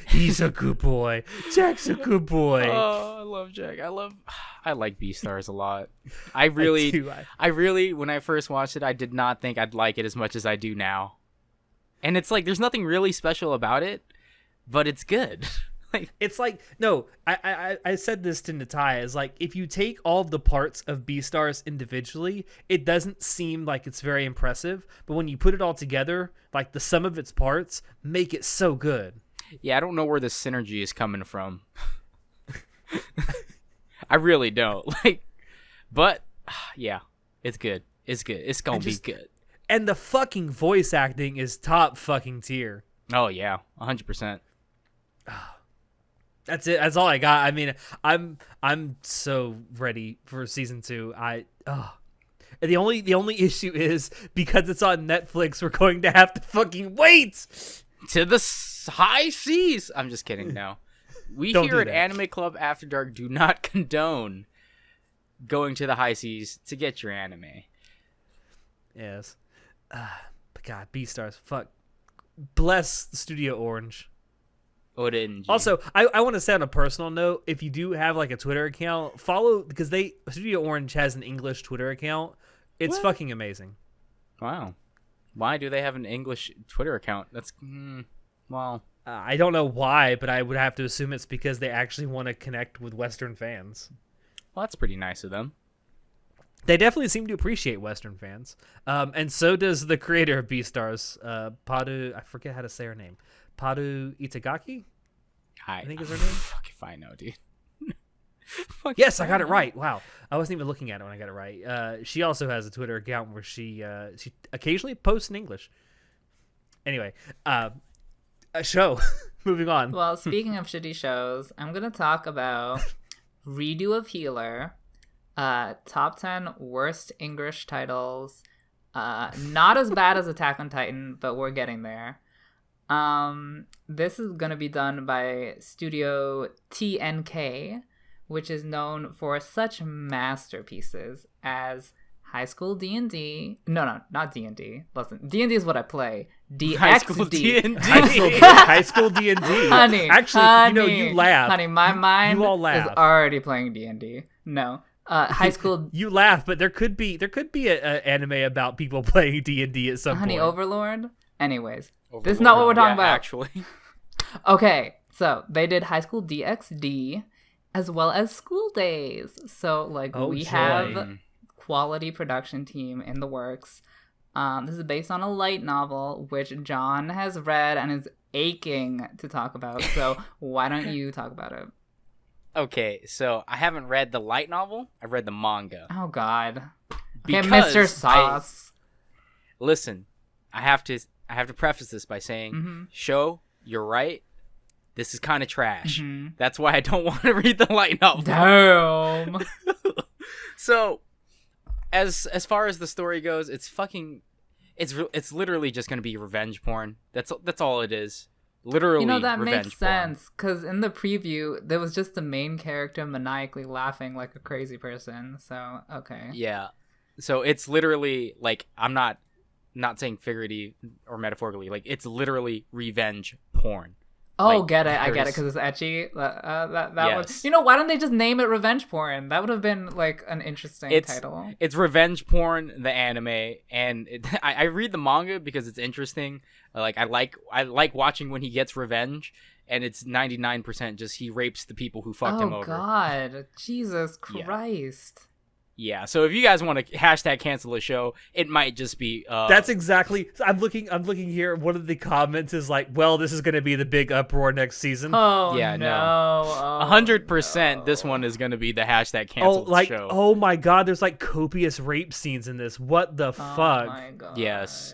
He's a good boy. Jack's a good boy. Oh, I love Jack. I like Beastars a lot. I really, when I first watched it, I did not think I'd like it as much as I do now. And it's like, there's nothing really special about it, but it's good. It's like, no, I said this to Natai, is like, if you take all of the parts of Beastars individually, it doesn't seem like it's very impressive, but when you put it all together, like the sum of its parts make it so good. Yeah, I don't know where the synergy is coming from. I really don't. But yeah, it's good. It's gonna be good. And the fucking voice acting is top fucking tier. Oh yeah, 100%. That's it. That's all I got. I mean, I'm so ready for season 2. The only issue is, because it's on Netflix, we're going to have to fucking wait to the high seas. I'm just kidding. No, we here at Anime Club After Dark do not condone going to the high seas to get your anime. Yes. But God, Beastars, fuck. Bless Studio Orange. Also, I want to say on a personal note, if you do have like a Twitter account, follow, because Studio Orange has an English Twitter account. It's fucking amazing. Wow. Why do they have an English Twitter account? That's well. I don't know why, but I would have to assume it's because they actually want to connect with Western fans. Well, that's pretty nice of them. They definitely seem to appreciate Western fans. And so does the creator of Beastars, Paru, I forget how to say her name. Paru Itagaki? I think is her name. Fuck if I know, dude. Yes, I got it right. Wow. I wasn't even looking at it when I got it right. She also has a Twitter account where she occasionally posts in English. Anyway, a show. Moving on. Well, speaking of shitty shows, I'm going to talk about Redo of Healer. Top 10 worst English titles. Not as bad as Attack on Titan, but we're getting there. This is gonna be done by Studio TNK, which is known for such masterpieces as High School D&D. No, not D&D. Listen, D&D is what I play. DXD. High School D&D. High school D&D. Honey, Actually, you laugh. Honey, my mind you all is laugh. already playing D&D. No. High School... You laugh, but there could be an anime about people playing D&D at some Honey, point. Overlord? Anyways, this is not what we're talking about. Actually. Okay, so they did High School DxD as well as School Days. So, like, we have quality production team in the works. This is based on a light novel, which John has read and is aching to talk about. So why don't you talk about it? Okay, so I haven't read the light novel. I've read the manga. Oh, God. Because Mr. Sauce. Listen, I have to preface this by saying, Sho, you're right. This is kind of trash. That's why I don't want to read the light novel. Damn. So, as far as the story goes, it's literally just gonna be revenge porn. That's all it is. Literally, that revenge makes porn. sense, because in the preview, there was just the main character maniacally laughing like a crazy person, so, okay. Yeah. So it's literally, like, I'm not saying figuratively or metaphorically, like, it's literally revenge porn. Oh, like, get it. I get it, because it's ecchi. That Yes. was... why don't they just name it revenge porn? That would have been, like, an interesting title. It's revenge porn, the anime, and I read the manga because it's interesting. Like, I like watching when he gets revenge, and it's 99% just he rapes the people who fucked him over. Oh, God. Jesus Christ. Yeah, so if you guys want to hashtag cancel a show, it might just be... That's exactly... I'm looking here. One of the comments is like, well, this is going to be the big uproar next season. Oh, yeah, no. 100% this one is going to be the hashtag cancel show. Oh, my God, there's, like, copious rape scenes in this. What the fuck? Oh, my God. Yes.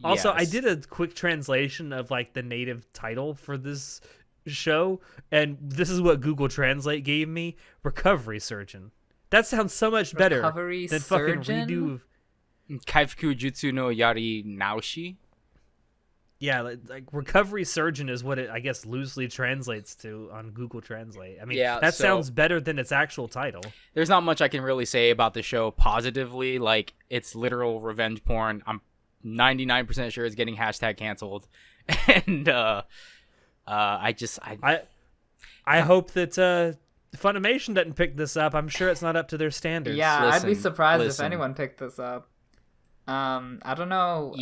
Also, I did a quick translation of, like, the native title for this show, and this is what Google Translate gave me. Recovery Surgeon. That sounds so much better Recovery than surgeon? fucking redo. Kaifuku Jutsu no Yari Naoshi? Yeah, like Recovery Surgeon is what it, I guess, loosely translates to on Google Translate. I mean, that sounds better than its actual title. There's not much I can really say about the show positively. Like, it's literal revenge porn. I'm 99% sure it's getting hashtag canceled. And I hope that Funimation doesn't pick this up. I'm sure it's not up to their standards. Yeah, I'd be surprised if anyone picked this up. I don't know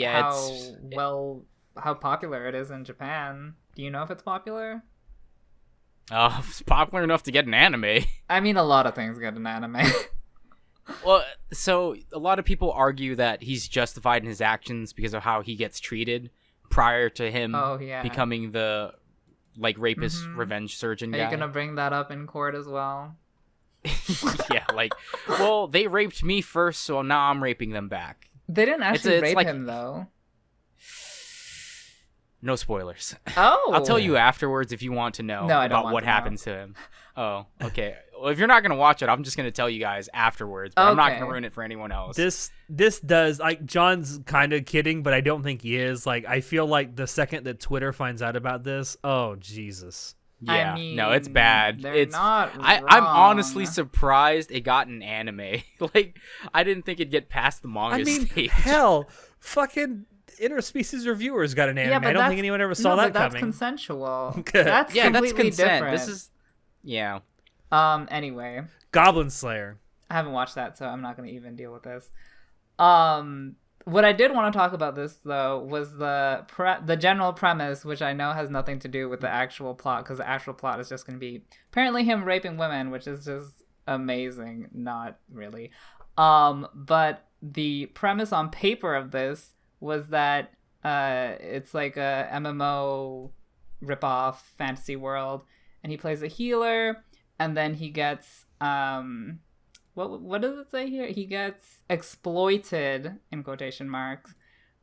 how popular it is in Japan. Do you know if it's popular? It's popular enough to get an anime. I mean, a lot of things get an anime. Well, so a lot of people argue that he's justified in his actions because of how he gets treated prior to him becoming the rapist revenge surgeon guy. Are you gonna bring that up in court as well? Yeah, well, they raped me first, so now I'm raping them back. They didn't actually rape him, though. No spoilers. Oh, I'll tell you afterwards if you want to know about what happens to him. Oh, okay. Well, if you're not gonna watch it, I'm just gonna tell you guys afterwards. But I'm not gonna ruin it for anyone else. This does, like, John's kind of kidding, but I don't think he is. Like, I feel like the second that Twitter finds out about this, oh Jesus. Yeah, I mean, no, it's bad. It's not. I'm honestly surprised it got an anime. Like, I didn't think it'd get past the manga stage. Hell, fucking Interspecies Reviewers got an anime. I don't think anyone ever saw that that's coming. Consensual. That's completely consent. different. This is, yeah. Anyway, Goblin Slayer. I haven't watched that, so I'm not going to even deal with this. What I did want to talk about this, though, was the general premise, which I know has nothing to do with the actual plot, because the actual plot is just going to be apparently him raping women, which is just amazing. Not really. But the premise on paper of this was that it's like a MMO ripoff fantasy world, and he plays a healer, and then he gets what does it say here? He gets exploited in quotation marks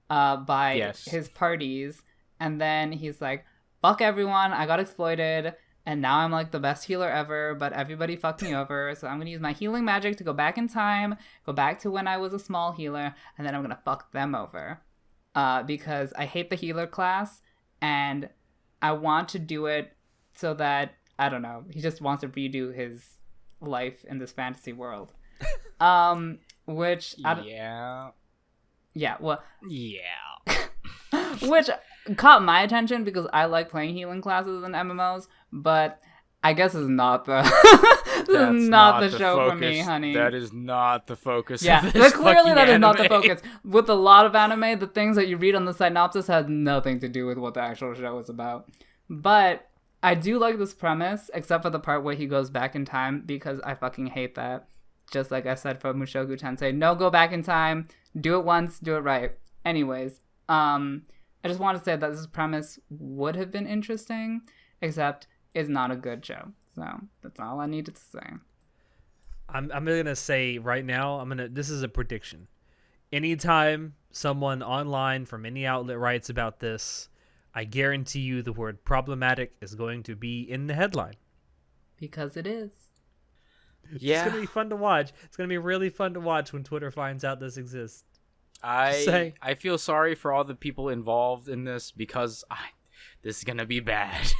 by his parties, and then he's like, fuck everyone, I got exploited, and now I'm like the best healer ever, but everybody fucked me over, so I'm gonna use my healing magic to go back in time, go back to when I was a small healer, and then I'm gonna fuck them over. Because I hate the healer class, and I want to do it so that, I don't know, he just wants to redo his life in this fantasy world. which Yeah. yeah, well, Yeah. which caught my attention because I like playing healing classes in MMOs, but I guess it's not the this is not the show focus. for me, honey. That is not the focus. Yeah, of this clearly that is not the anime. focus. With a lot of anime, the things that you read on the synopsis has nothing to do with what the actual show is about. But I do like this premise, except for the part where he goes back in time, because I fucking hate that. Just like I said for Mushoku Tensei, no go back in time, do it once, do it right. Anyways, I just want to say that this premise would have been interesting, except it's not a good show. So that's all I needed to say. I'm gonna say right now, this is a prediction. Anytime someone online from any outlet writes about this, I guarantee you the word problematic is going to be in the headline. Because it is. Yeah. It's gonna be fun to watch. It's gonna be really fun to watch when Twitter finds out this exists. I feel sorry for all the people involved in this because this is gonna be bad.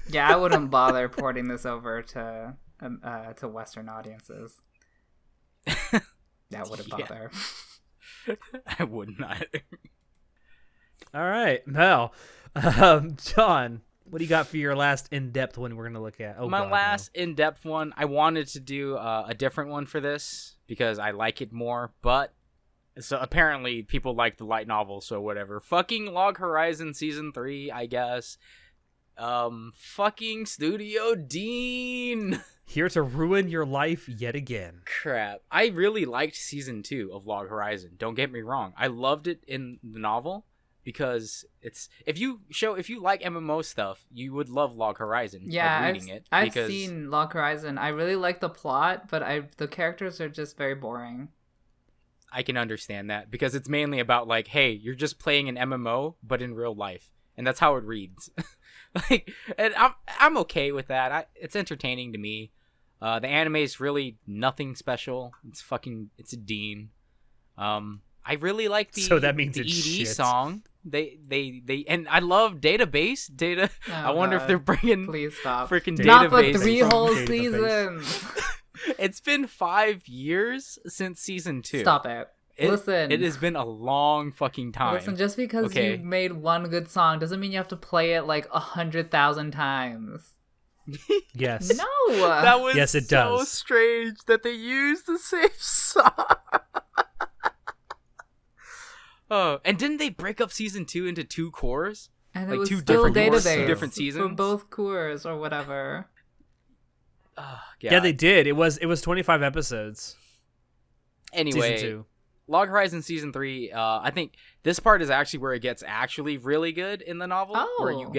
Yeah, I wouldn't bother porting this over to Western audiences. That wouldn't bother. I would not. All right, well, John, what do you got for your last in-depth one we're gonna look at? My last in-depth one, I wanted to do a different one for this because I like it more, but so apparently people like the light novel, so whatever. Fucking Log Horizon Season 3, I guess. Fucking Studio Dean. Here to ruin your life yet again. Crap. I really liked Season 2 of Log Horizon. Don't get me wrong. I loved it in the novel because it's if you like MMO stuff, you would love Log Horizon. Yeah, reading it I've because seen Log Horizon. I really like the plot, but the characters are just very boring. I can understand that because it's mainly about like, hey, you're just playing an MMO but in real life, and that's how it reads. Like, and I'm okay with that. It's entertaining to me. The anime is really nothing special. It's a Dean. I really like the so that means the it's ED shit. song. They and I love Data. Oh, I wonder if God. they're bringing Please stop. freaking Not for Database. 3 from whole Database. seasons. It's been 5 years since Season 2. Stop it. Listen. It has been a long fucking time. Listen, just because you made one good song doesn't mean you have to play it like 100,000 times. Yes. No. That was Yes, it so does. strange that they used the same song. Oh, and didn't they break up Season 2 into 2 cores? And like it was two still different cores, database 2 different for seasons? both cores or whatever. Yeah, they did. It was 25 episodes. Anyway, Season 2. Log Horizon Season 3, I think this part is actually where it gets actually really good in the novel, where you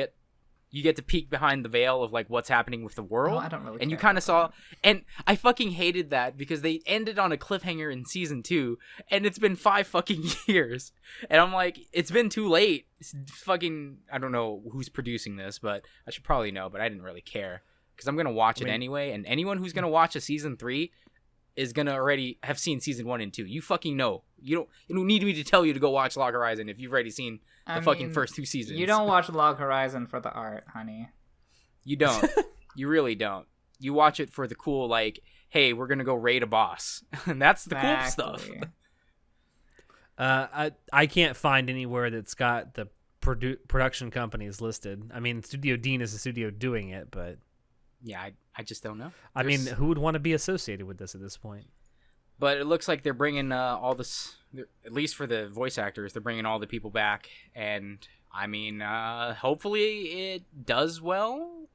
get to peek behind the veil of like what's happening with the world. I don't really and you care kind of saw, and I fucking hated that because they ended on a cliffhanger in Season 2, and it's been 5 fucking years, and I'm like, it's been too late. It's fucking, I don't know who's producing this, but I should probably know, but I didn't really care because I'm gonna watch it anyway, and anyone who's gonna watch a Season 3 is gonna already have seen Season 1 and 2. You fucking know. You don't need me to tell you to go watch Log Horizon if you've already seen the fucking first 2 seasons. You don't watch Log Horizon for the art, honey. You don't. You really don't. You watch it for the cool, like, hey, we're gonna go raid a boss, and that's the cool stuff. I can't find anywhere that's got the production companies listed. I mean, Studio Dean is the studio doing it, but yeah, I just don't know. I mean, who would want to be associated with this at this point? But it looks like they're bringing all this, at least for the voice actors, they're bringing all the people back, and I mean, hopefully it does well.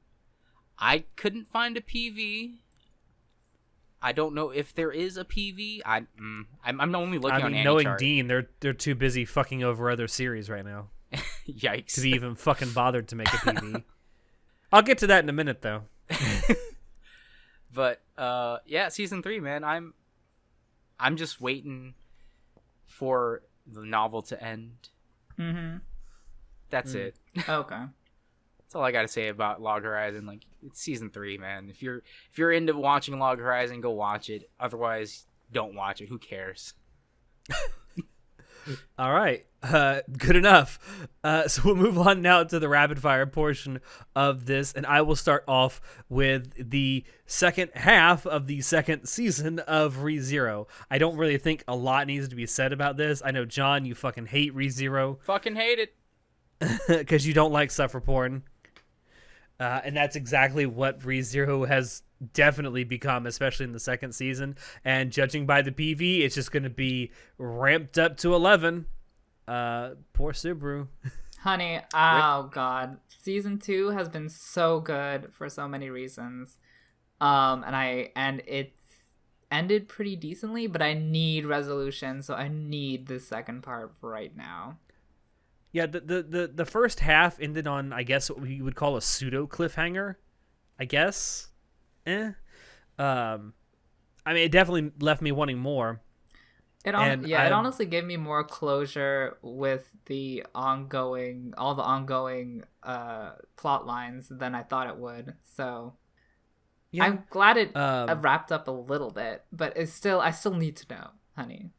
I couldn't find a PV. I don't know if there is a PV. I'm only looking on knowing AnyChart. Dean, they're too busy fucking over other series right now Yikes. to be even fucking bothered to make a PV. I'll get to that in a minute, though. But yeah, Season 3, man. I'm just waiting for the novel to end. Mm-hmm. That's it. Okay. That's all I gotta say about Log Horizon. Like, it's Season 3, man. If you're into watching Log Horizon, go watch it. Otherwise, don't watch it. Who cares? All right. Good enough. So we'll move on now to the rapid fire portion of this, and I will start off with the second half of the second season of ReZero. I don't really think a lot needs to be said about this. I know, John, you fucking hate ReZero. Fucking hate it. Because you don't like suffer porn. And that's exactly what ReZero has definitely become, especially in the second season. And judging by the PV, it's just going to be ramped up to 11. Poor Subaru. Honey, oh god. Season 2 has been so good for so many reasons. And it's ended pretty decently, but I need resolution, so I need the second part right now. Yeah, the first half ended on, I guess, what we would call a pseudo cliffhanger. I guess. I mean, it definitely left me wanting more. It honestly gave me more closure with all the ongoing plot lines than I thought it would. So yeah. I'm glad it wrapped up a little bit, but I still need to know, honey.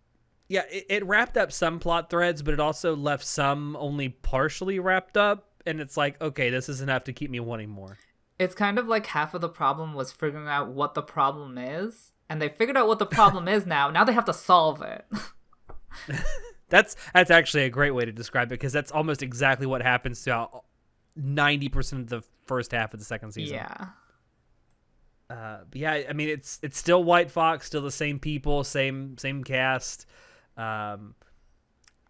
Yeah, it wrapped up some plot threads, but it also left some only partially wrapped up, and it's like, okay, this is enough to keep me wanting more. It's kind of like half of the problem was figuring out what the problem is, and they figured out what the problem is now. Now they have to solve it. That's actually a great way to describe it, because that's almost exactly what happens throughout 90% of the first half of the second season. Yeah. Yeah, I mean, it's still White Fox, still the same people, same cast.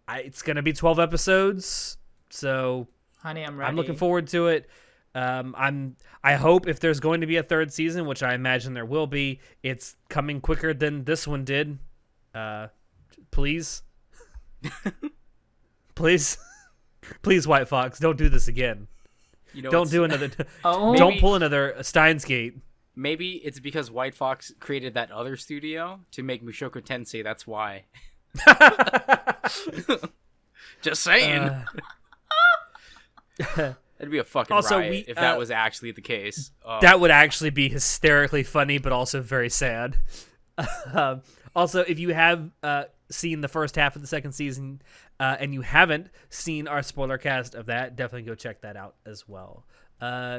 It's gonna be 12 episodes, so honey, I'm ready. I'm looking forward to it. I hope if there's going to be a third season, which I imagine there will be, it's coming quicker than this one did. Please, please, please, White Fox, don't do this again. Don't do another. Don't pull another Steins Gate. Maybe it's because White Fox created that other studio to make Mushoku Tensei. That's why. Just saying. It'd be a fucking riot if that was actually the case. That would actually be hysterically funny, but also very sad. Also, if you have seen the first half of the second season and you haven't seen our spoiler cast of that, definitely go check that out as well.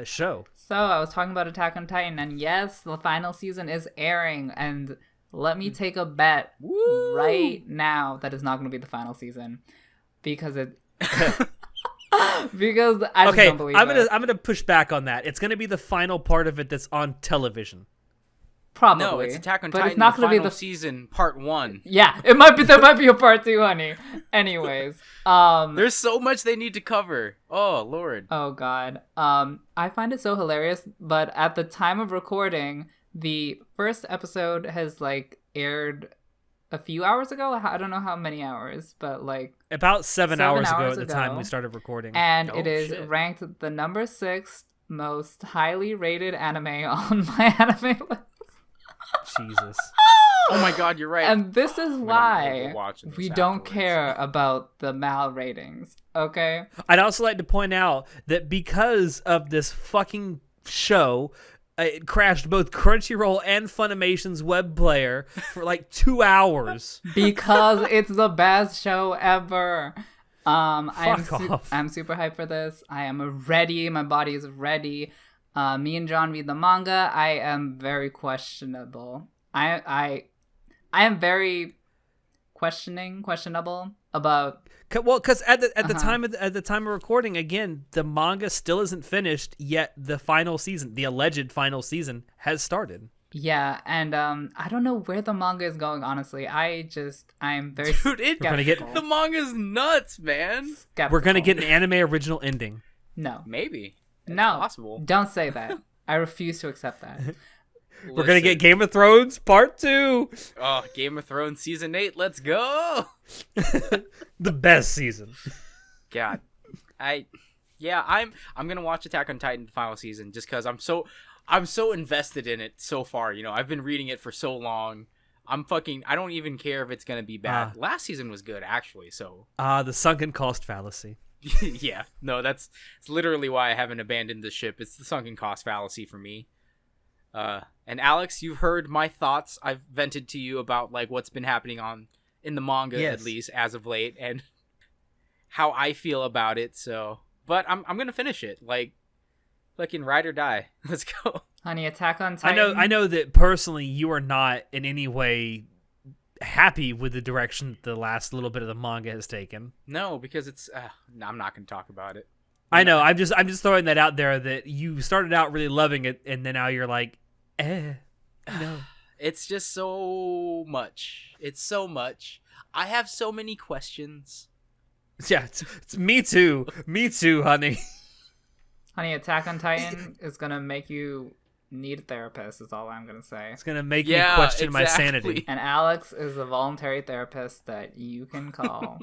Show. So I was talking about Attack on Titan, and yes, the final season is airing, and let me take a bet right now that it's not going to be the final season, because I just don't believe it. I'm gonna push back on that. It's gonna be the final part of it that's on television. Probably. No, it's Attack on but Titan, it's not the gonna final be the season, part 1. Yeah, it might be. There might be a part 2, honey. Anyways, there's so much they need to cover. Oh Lord. Oh God. I find it so hilarious. But at the time of recording, the first episode has aired a few hours ago. I don't know how many hours, but about 7 hours ago at the time we started recording. And it is ranked the number 6 most highly rated anime on my anime list. Jesus. Oh my God, you're right. And this is why we don't care about the Mal ratings, okay? I'd also like to point out that because of this fucking show, it crashed both Crunchyroll and Funimation's web player for 2 hours. Because it's the best show ever. I'm super hyped for this. I am ready. My body is ready. Me and John read the manga. I am very questionable. I am very questionable about. Well, because at the time of recording, again, the manga still isn't finished yet. The final season, the alleged final season, has started. Yeah, and I don't know where the manga is going. Honestly, I'm very skeptical. The manga's nuts, man. Skeptical. We're gonna get an anime original ending. No, maybe. It's possible. Don't say that. I refuse to accept that. We're gonna get Game of Thrones Part 2. Oh, Game of Thrones Season 8. Let's go. The best season. God, I'm gonna watch Attack on Titan the final season just because I'm so invested in it so far. I've been reading it for so long. I don't even care if it's gonna be bad. Last season was good actually. So the sunken cost fallacy. Yeah, no, it's literally why I haven't abandoned the ship. It's the sunken cost fallacy for me. And Alex, you've heard my thoughts. I've vented to you about what's been happening in the manga, Yes. at least as of late, and how I feel about it. So, but I'm gonna finish it. Like, fucking ride or die. Let's go. Honey, Attack on Titan. I know that personally you are not in any way happy with the direction the last little bit of the manga has taken. No, because it's. No, I'm not gonna talk about it. I know. I'm just throwing that out there that you started out really loving it, and then now you're like, no. It's just so much. It's so much. I have so many questions. Yeah, it's me too. Me too, honey. Honey, Attack on Titan is gonna make you need a therapist. Is all I'm gonna say. It's gonna make me question my exactly. sanity. And Alex is a voluntary therapist that you can call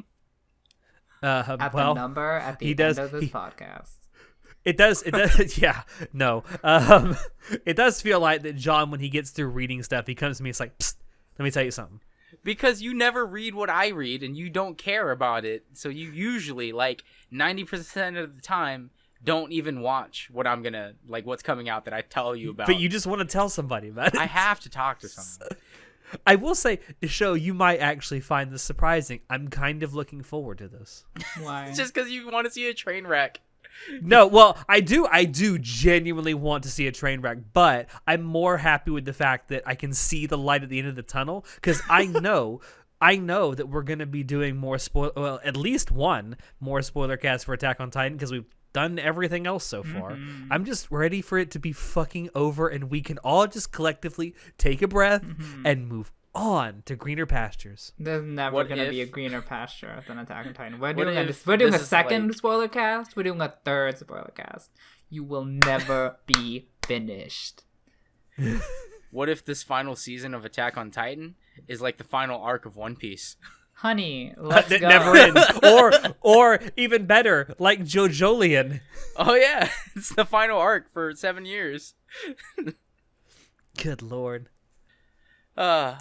at the number at the end of this podcast. It does, yeah, no. It does feel like that John, when he gets through reading stuff, he comes to me, it's like, psst, let me tell you something. Because you never read what I read, and you don't care about it, so you usually, like, 90% of the time, don't even watch what I'm gonna, like, what's coming out that I tell you about. But you just want to tell somebody about it. I have to talk to someone. I will say, the show, you might actually find this surprising. I'm kind of looking forward to this. Why? It's just because you want to see a train wreck. No, well, I do genuinely want to see a train wreck, but I'm more happy with the fact that I can see the light at the end of the tunnel, because I know that we're going to be doing more at least one more spoiler cast for Attack on Titan, because we've done everything else so far. Mm-hmm. I'm just ready for it to be fucking over, and we can all just collectively take a breath and move on to greener pastures. There's never What gonna if- be a greener pasture than Attack on Titan. We're What doing if we're doing a this is second like- spoiler cast. We're doing a third spoiler cast. You will never be finished. What if this final season of Attack on Titan is like the final arc of One Piece? Honey, let's That go. never ends. Or even better, like JoJolian. Oh yeah, it's the final arc for 7 years. Good lord. Uh,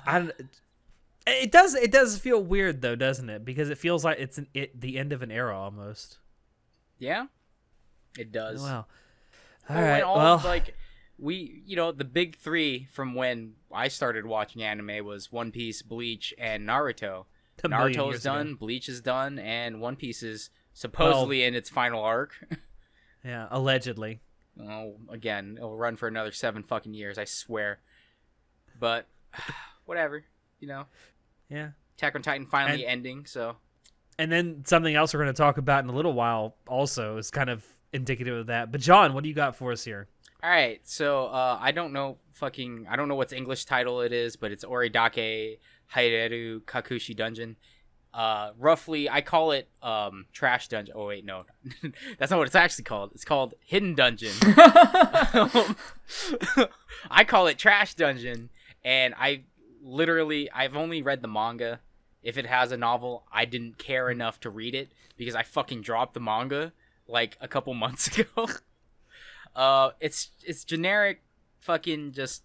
It does feel weird though, doesn't it? Because it feels like it's the end of an era almost. yeah, it does. Wow. Well, All when right. all Well, of, like the big three from when I started watching anime was One Piece, Bleach, and Naruto. a million Naruto's years done, ago. Bleach is done, and One Piece is supposedly in its final arc. Yeah, allegedly. Oh, again, it'll run for another 7 fucking years, I swear. But whatever, Yeah. Attack on Titan finally ending, so And then something else we're going to talk about in a little while also is kind of indicative of that. But John, what do you got for us here? all right. So I don't know what's English title it is, but it's Oridake Haireru Kakushi Dungeon. Roughly, I call it Trash Dungeon. Oh wait, no, that's not what it's actually called. It's called Hidden Dungeon. I call it Trash Dungeon, and I've only read the manga. If it has a novel, I didn't care enough to read it because I fucking dropped the manga like a couple months ago. It's generic, fucking just.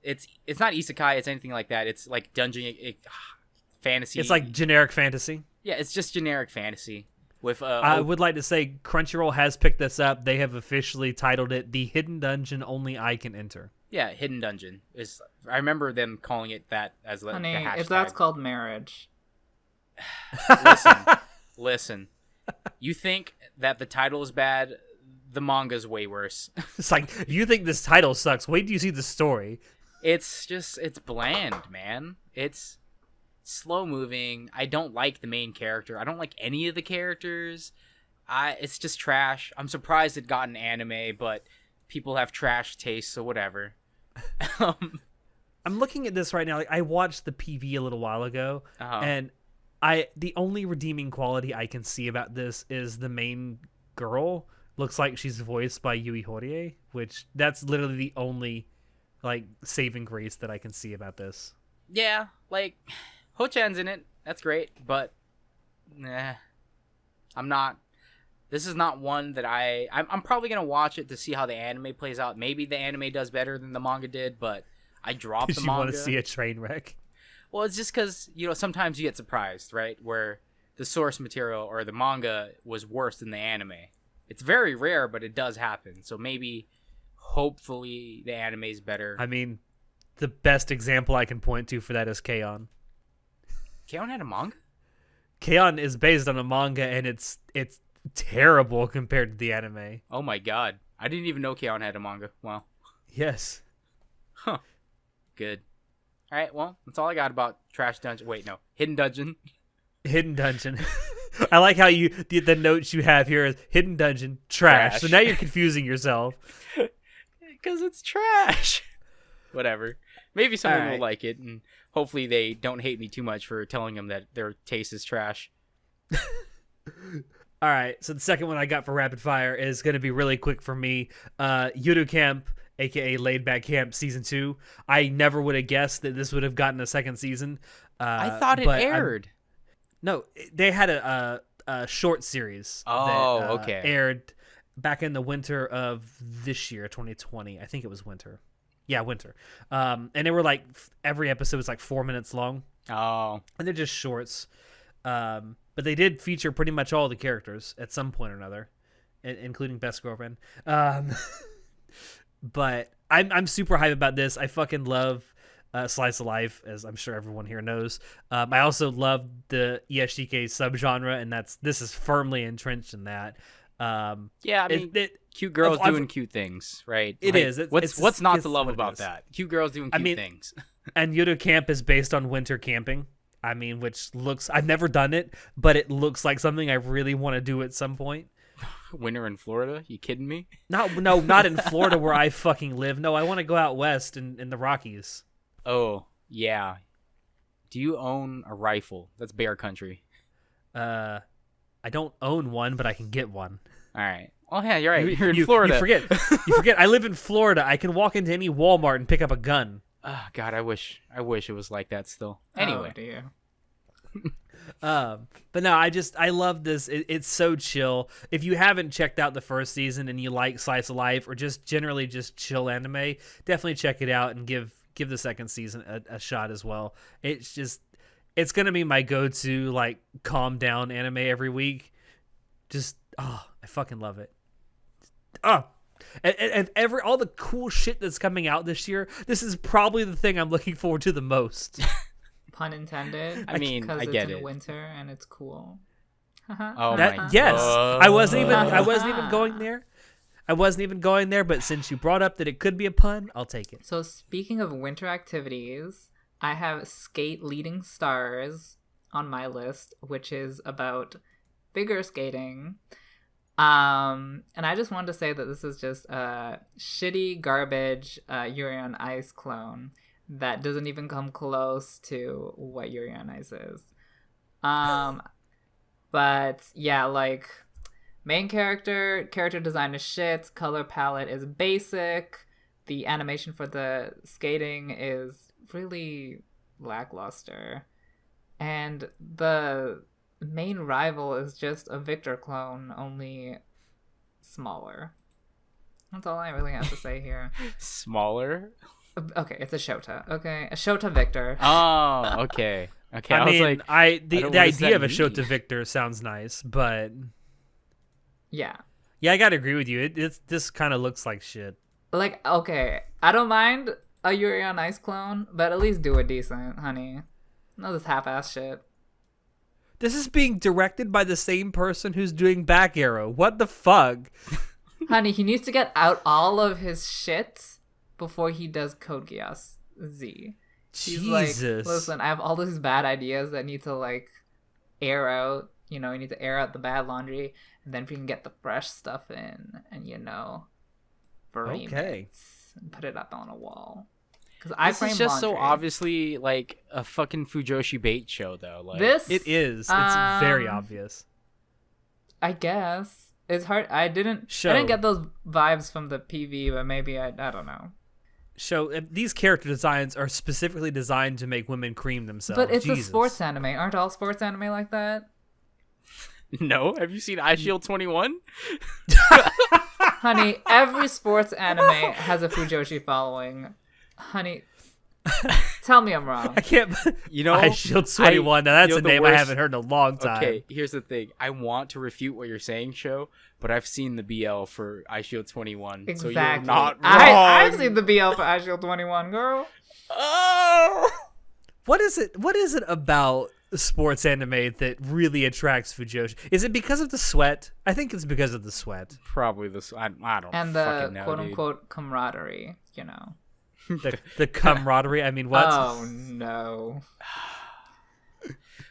It's not isekai. It's anything like that. It's like dungeon fantasy. It's like generic fantasy. Yeah, it's just generic fantasy with. I would like to say Crunchyroll has picked this up. They have officially titled it "The Hidden Dungeon Only I Can Enter." Yeah, Hidden Dungeon is. I remember them calling it that as the Honey, hashtag. if that's called marriage. Listen. You think that the title is bad? The manga's way worse. It's like, you think this title sucks. Wait till you see the story. It's bland, man. It's slow moving. I don't like the main character. I don't like any of the characters. It's just trash. I'm surprised it got an anime, but people have trash taste, so whatever. I'm looking at this right now. Like, I watched the PV a little while ago, and the only redeeming quality I can see about this is the main girl looks like she's voiced by Yui Horie, which that's literally the only like saving grace that I can see about this. Yeah, like Ho-chan's in it. That's great, but I'm not. This is not one that I'm probably gonna watch it to see how the anime plays out. Maybe the anime does better than the manga did, but I dropped the You manga. want to see a train wreck? Well, it's just because sometimes you get surprised, right? Where the source material or the manga was worse than the anime. It's very rare, but it does happen. So maybe, hopefully, the anime is better. I mean, the best example I can point to for that is K-On! K-On! Had a manga? K-On! Is based on a manga, and it's terrible compared to the anime. Oh my god. I didn't even know K-On! Had a manga. Wow. Yes. Huh. Good. All right, well, that's all I got about Trash Dungeon. Wait, no. Hidden Dungeon. Hidden Dungeon. I like how the notes you have here is Hidden Dungeon, trash. So now you're confusing yourself. Because it's trash. Whatever. Maybe someone will like it, and hopefully they don't hate me too much for telling them that their taste is trash. All right, so the second one I got for Rapid Fire is going to be really quick for me. Yudu Camp, a.k.a. Laid Back Camp Season 2. I never would have guessed that this would have gotten a second season. I thought it aired. No, they had a short series okay. aired back in the winter of this year, 2020. I think it was winter. Yeah, winter. And they were like, every episode was like 4 minutes long. Oh. And they're just shorts. But they did feature pretty much all the characters at some point or another, including Best Girlfriend. But I'm super hyped about this. I fucking love Slice of Life, as I'm sure everyone here knows. I also love the ESGK subgenre, and this is firmly entrenched in that. Yeah, I mean, cute girls doing cute things, right? It is. What's not to love about that? Cute girls doing cute things. And Yudu Camp is based on winter camping. I mean, which looks... I've never done it, but it looks like something I really want to do at some point. Winter in Florida? You kidding me? No, not in Florida where I fucking live. No, I want to go out west in the Rockies. Oh, yeah. Do you own a rifle? That's bear country. I don't own one, but I can get one. All right. Oh, yeah, you're right. You're in Florida. You forget. I live in Florida. I can walk into any Walmart and pick up a gun. Oh, God, I wish it was like that still. Anyway. Oh, dear. But no, I love this. It's so chill. If you haven't checked out the first season and you like Slice of Life or just generally just chill anime, definitely check it out and give the second season a shot as well. It's gonna be my go-to like calm down anime every week. I fucking love it. And all the cool shit that's coming out this year, this is probably the thing I'm looking forward to the most. Pun intended. I mean, I get it. It's in winter and it's cool. Oh yes, I wasn't even going there. I wasn't even going there, but since you brought up that it could be a pun, I'll take it. So speaking of winter activities, I have Skate Leading Stars on my list, which is about figure skating. And I just wanted to say that this is just a shitty garbage Yuri on Ice clone that doesn't even come close to what Yuri on Ice is. But yeah, like main character design is shit, color palette is basic, the animation for the skating is really lackluster, and the main rival is just a Victor clone, only smaller. That's all I really have to say here. Smaller? Okay, it's a Shota. Okay, a Shota Victor. Oh, okay. Okay, I mean, the idea of a mean? Shota Victor sounds nice, but yeah, I gotta agree with you. This kind of looks like shit. Like, okay, I don't mind a Yuri on Ice clone, but at least do it decent, honey. No, this half-ass shit. This is being directed by the same person who's doing Back Arrow. What the fuck? Honey, he needs to get out all of his shit before he does Code Geass Z. He's Jesus. like, listen, I have all these bad ideas that need to, like, air out. You know, you need to air out the bad laundry, and then we can get the fresh stuff in, and, you know, frame it and put it up on a wall. Because I frame This is just laundry. so obviously, like, a fucking Fujoshi bait show, though. Like, It is. It's very obvious. I guess. It's hard. I didn't get those vibes from the PV, but maybe I don't know. So these character designs are specifically designed to make women cream themselves. But it's Jesus. a sports anime. Aren't all sports anime like that? No? Have you seen iShield 21? Honey, every sports anime has a Fujoshi following. Honey, tell me I'm wrong. I can't. You know, iShield 21. Now that's a name I worst- haven't heard in a long time. Okay, here's the thing. I want to refute what you're saying, Sho, but I've seen the BL for iShield 21. Exactly. So you're not wrong. I've seen the BL for iShield 21, girl. Oh! What is it? What is it about sports anime that really attracts Fujoshi? Is it because of the sweat? I think it's because of the sweat. Probably this. I don't And fucking the know, quote dude. unquote camaraderie, you know. The camaraderie. I mean, what? Oh no.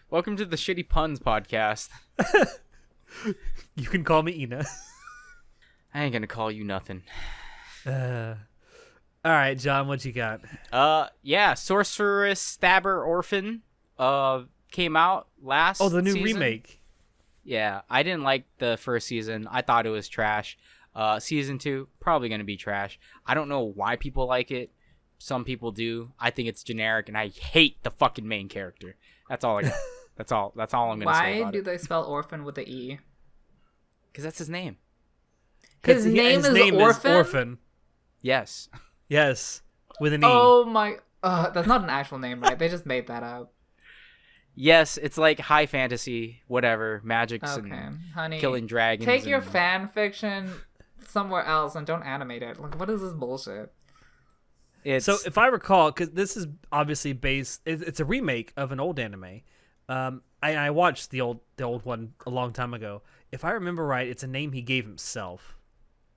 Welcome to the Shitty Puns podcast. You can call me Ina. I ain't gonna call you nothing. All right, John, what you got? Yeah, Sorceress Stabber Orphan came out last Oh, the new season. remake. Yeah, I didn't like the first season. I thought it was trash. Season 2 probably going to be trash. I don't know why people like it. Some people do. I think it's generic and I hate the fucking main character. That's all I got. That's all I'm going to say Why about do it. they spell orphan with the E? Cuz that's his name. His name is Orphan? Yes. Yes, with an E. Oh my... that's not an actual name, right? They just made that up. Yes, it's like high fantasy, whatever, magics Okay, and honey. killing dragons. Take your and- fan fiction somewhere else and don't animate it. Like, what is this bullshit? It's So if I recall, because this is obviously based, it's a remake of an old anime. I watched the old one a long time ago. If I remember right, it's a name he gave himself.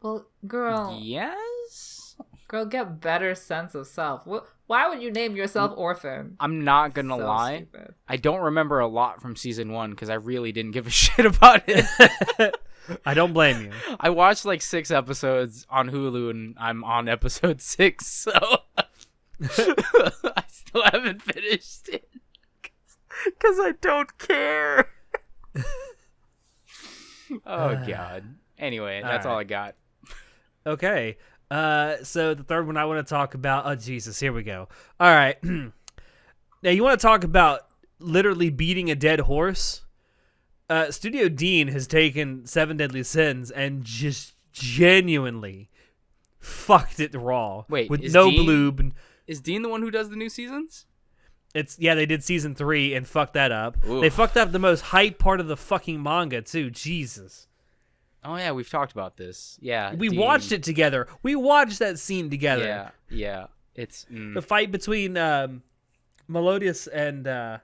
Well, girl, yes. girl, get better sense of self. Why would you name yourself Orphan? I'm not going to So lie. stupid. I don't remember a lot from season 1 because I really didn't give a shit about it. I don't blame you. I watched like 6 episodes on Hulu and I'm on episode 6, so I still haven't finished it because I don't care. Oh god. Anyway, that's all I got. Okay. So the third one I want to talk about. Oh Jesus, here we go. All right. Now you want to talk about literally beating a dead horse? Studio Dean has taken Seven Deadly Sins and just genuinely fucked it raw. Wait, with is no Dean- bloob. Is Dean the one who does the new seasons? They did season 3 and fucked that up. Oof. They fucked up the most hype part of the fucking manga too. Jesus. Oh yeah, we've talked about this. Yeah. We Dean. watched it together. We watched that scene together. Yeah. It's The fight between Melodious and the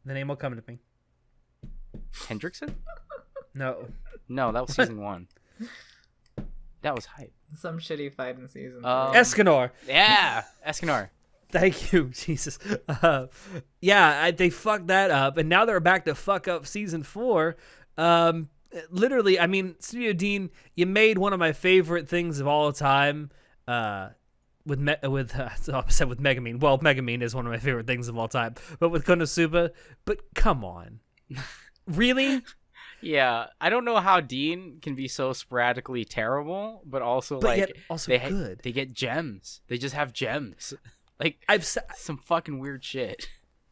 name will come to me. Hendrickson? No. No, that was season 1. That was hype. Some shitty fight in season 3. Escanor. Yeah, Escanor. Thank you, Jesus. They fucked that up, and now they're back to fuck up season 4. Literally, I mean, Studio Dean, you made one of my favorite things of all time. With Megamine. Well, Megamine is one of my favorite things of all time. But with Konosuba, but come on, really? Yeah, I don't know how Dean can be so sporadically terrible, but also But like yet also they good. They get gems. They just have gems. Like some fucking weird shit.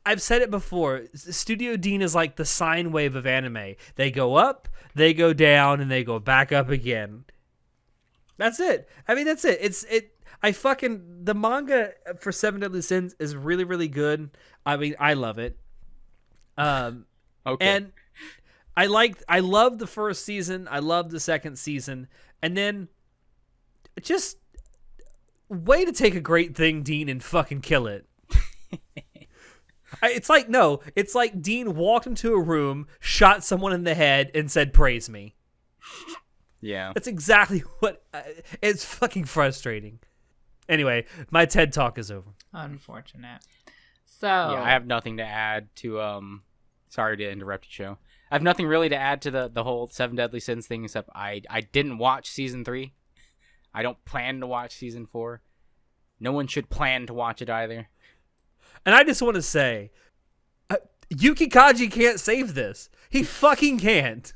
I've said it before. Studio Dean is like the sine wave of anime. They go up, they go down, and they go back up again. That's it. I mean, that's it. The manga for Seven Deadly Sins is really, really good. I mean, I love it. Okay. And I love the first season. I love the second season. And then just way to take a great thing, Dean, and fucking kill it. It's like Dean walked into a room, shot someone in the head, and said, "Praise me." Yeah. That's exactly what. It's fucking frustrating. Anyway, my TED talk is over. Unfortunate. So Yeah, I have nothing to add to sorry to interrupt you, show. I have nothing really to add to the whole Seven Deadly Sins thing except I didn't watch season 3. I don't plan to watch season 4. No one should plan to watch it either. And I just want to say, Yuki Kaji can't save this. He fucking can't.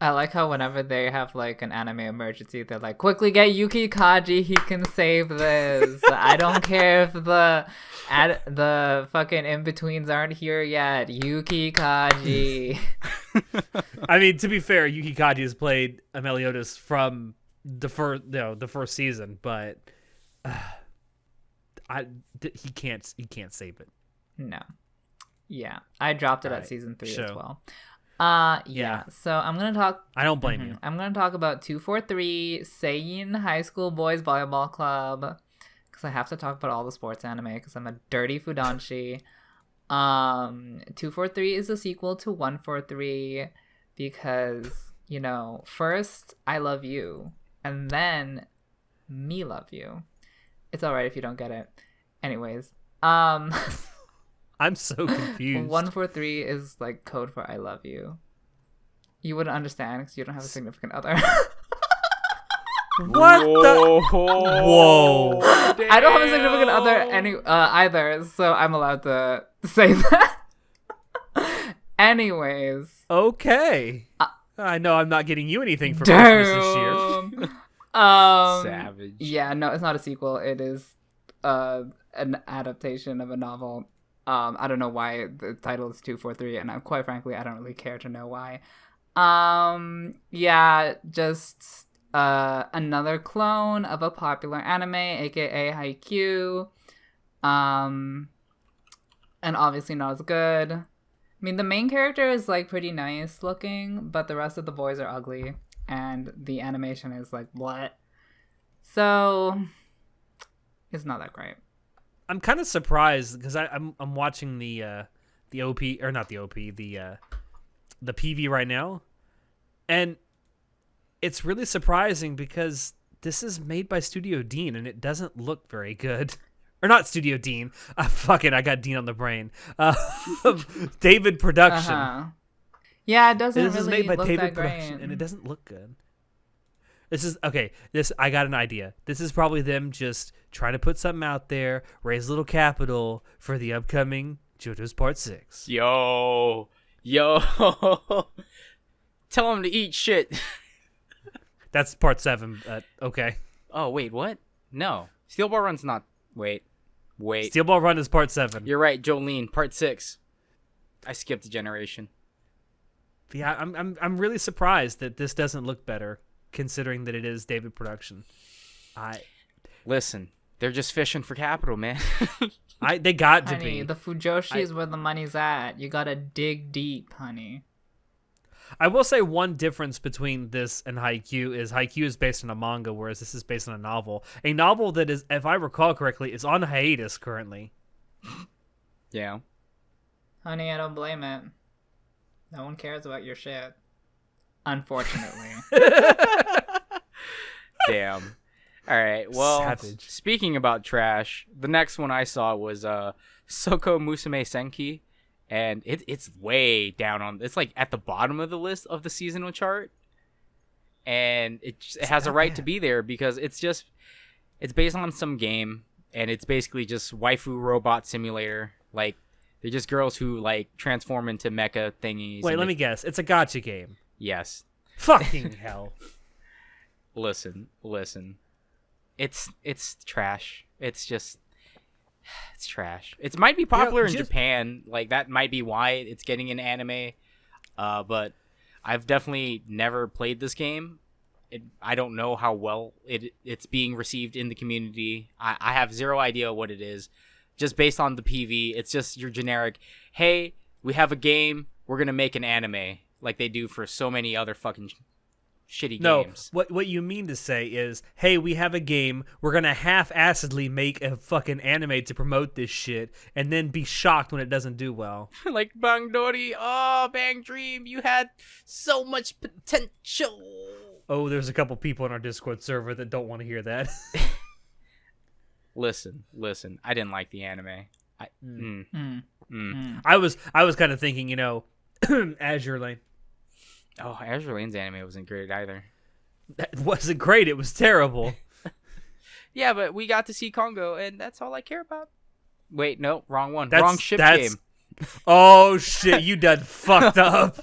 I like how whenever they have like an anime emergency, they're like, quickly get Yuki Kaji, he can save this. I don't care if the fucking in-betweens aren't here yet. Yuki Kaji. I mean, to be fair, Yuki Kaji has played Meliodas from the first season, but he can't save it. No. Yeah. I dropped it at Alright, season 3 so- as well. Yeah. So I'm gonna talk. I don't blame you. I'm gonna talk about 243 Seiin High School Boys Volleyball Club because I have to talk about all the sports anime because I'm a dirty fudanshi. 243 is a sequel to 143 because, you know, first I love you and then me love you. It's all right if you don't get it. Anyways, I'm so confused. 143 is like code for I love you. You wouldn't understand because you don't have a significant other. What the? Whoa. I don't have a significant other either, so I'm allowed to say that. Anyways. Okay. I know I'm not getting you anything for Christmas this year. Savage. Yeah, no, it's not a sequel. It is an adaptation of a novel. I don't know why the title is 243, and quite frankly, I don't really care to know why. Yeah, just another clone of a popular anime, aka Haikyuu. And obviously not as good. I mean, the main character is like pretty nice looking, but the rest of the boys are ugly, and the animation is like what? So it's not that great. I'm kind of surprised because I'm watching the OP, or not the OP, the PV right now, and it's really surprising because this is made by Studio Dean and it doesn't look very good. Or not Studio Dean. Fuck it, I got Dean on the brain. David Production. Uh-huh. Yeah, it doesn't This really is made by look David that Production great. and it doesn't look good. This is okay. I got an idea. This is probably them just trying to put something out there, raise a little capital for the upcoming JoJo's Part 6. Yo. Tell him to eat shit. That's Part 7. Okay. Oh, wait, what? No. Steel Ball Run's not... Wait. Steel Ball Run is Part 7. You're right, Jolene. Part 6. I skipped a generation. Yeah, I'm really surprised that this doesn't look better, considering that it is David Production. Listen, they're just fishing for capital, man. They got to Honey, be. the Fujoshi is where the money's at. You gotta dig deep, honey. I will say one difference between this and Haikyuu is based on a manga, whereas this is based on a novel. A novel that is, if I recall correctly, is on hiatus currently. Yeah. Honey, I don't blame it. No one cares about your shit. Unfortunately. Damn. All right. Well, Savage. Speaking about trash, the next one I saw was Soko Musume Senki, and it's way down on. It's like at the bottom of the list of the seasonal chart, and it has a right to be there because it's based on some game, and it's basically just waifu robot simulator. Like they're just girls who like transform into mecha thingies. Wait, let me guess. It's a gacha game. Yes. Fucking hell. Listen. It's trash. It's trash. It might be popular in Japan. Like that might be why it's getting an anime. But I've definitely never played this game. I don't know how well it's being received in the community. I have zero idea what it is. Just based on the PV, it's just your generic, hey, we have a game, we're gonna make an anime, like they do for so many other fucking shitty games. What you mean to say is, hey, we have a game, we're gonna half-assedly make a fucking anime to promote this shit, and then be shocked when it doesn't do well. Like Bang Dori, oh, Bang Dream, you had so much potential. Oh, there's a couple people in our Discord server that don't want to hear that. Listen, I didn't like the anime. I was kind of thinking, Azure Lane. Oh, Azure Lane's anime wasn't great either. That wasn't great. It was terrible. Yeah, but we got to see Congo, and that's all I care about. Wait, no, wrong one. Wrong ship game. Oh, shit. You done fucked up.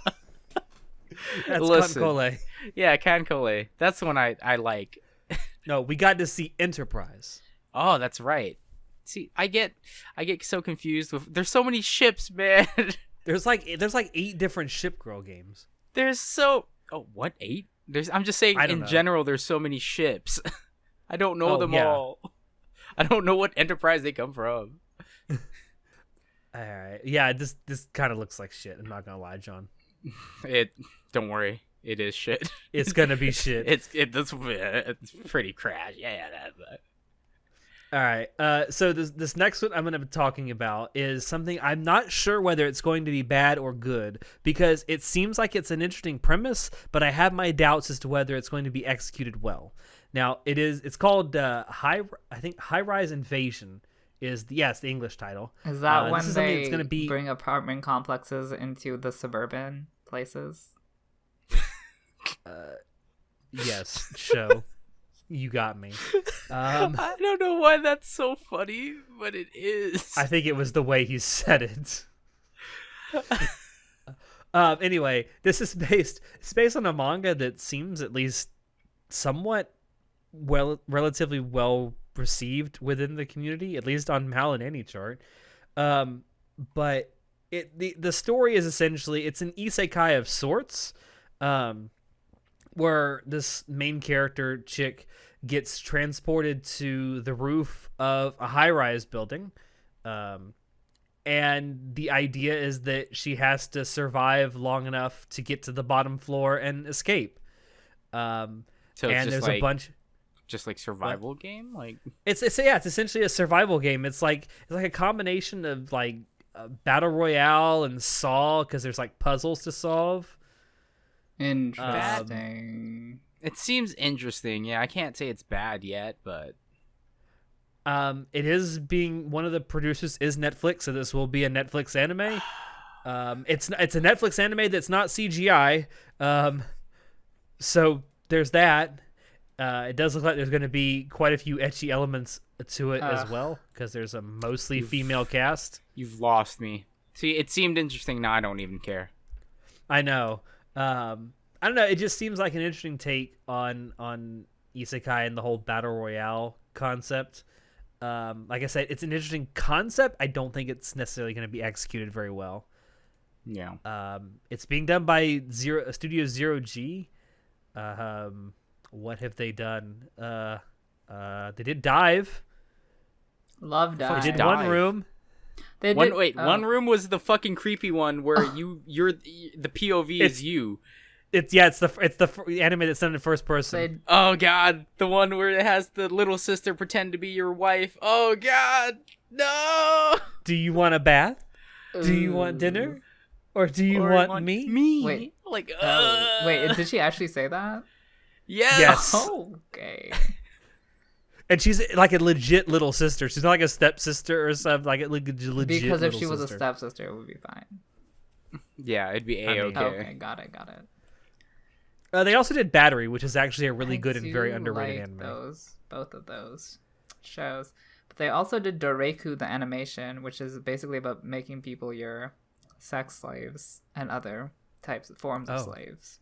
That's Kankole. Yeah, Kankole. That's the one I like. No, we got to see Enterprise. Oh, that's right. See, I get so confused with. There's so many ships, man. There's like 8 different ship girl games. What 8? I'm just saying in general. There's so many ships. I don't know them all. I don't know what Enterprise they come from. All right, yeah, this kind of looks like shit. I'm not gonna lie, John. Don't worry, it is shit. It's gonna be shit. It's pretty crash. Yeah, that. All right. So this next one I'm going to be talking about is something I'm not sure whether it's going to be bad or good, because it seems like it's an interesting premise, but I have my doubts as to whether it's going to be executed well. Now it's called High Rise Invasion is it's the English title. Is that when this is they something that's going to be bring apartment complexes into the suburban places? yes, show. You got me. I don't know why that's so funny, but it is. I think it was the way he said it. Anyway, it's based on a manga that seems at least somewhat relatively well received within the community, at least on Mal and Any chart. But the story is essentially it's an isekai of sorts, where this main character chick gets transported to the roof of a high-rise building, and the idea is that she has to survive long enough to get to the bottom floor and escape. So it's and there's a bunch, just like survival game, like it's essentially a survival game. It's like a combination of like battle royale and Saw, because there's like puzzles to solve. Interesting. It seems interesting. Yeah, I can't say it's bad yet, but it is being one of the producers is Netflix, so this will be a Netflix anime. It's a Netflix anime that's not CGI. So there's that. It does look like there's going to be quite a few ecchi elements to it as well, because there's a mostly female cast. You've lost me. See, it seemed interesting. Now I don't even care. I know. I don't know. It just seems like an interesting take on isekai and the whole battle royale concept. Like I said, it's an interesting concept. I don't think it's necessarily going to be executed very well. Yeah. It's being done by Studio Zero G. What have they done? They did Dive. Love Dive. They did One Room. One Room was the fucking creepy one where you're the POV is you. It's the anime that's done in first person. Oh god, the one where it has the little sister pretend to be your wife. Oh god, no. Do you want a bath? Do you want dinner? Or do you want me? Me. Wait. Like wait, did she actually say that? Yes. Okay. And she's like a legit little sister. She's not like a stepsister or something. Like a legit. Because if she was sister. a stepsister, it would be fine. Yeah, it'd be A-okay. Okay, got it. They also did Battery, which is actually a really I good and very do underrated like anime. Both of those shows. But they also did Doreku the animation, which is basically about making people your sex slaves and other forms of slaves.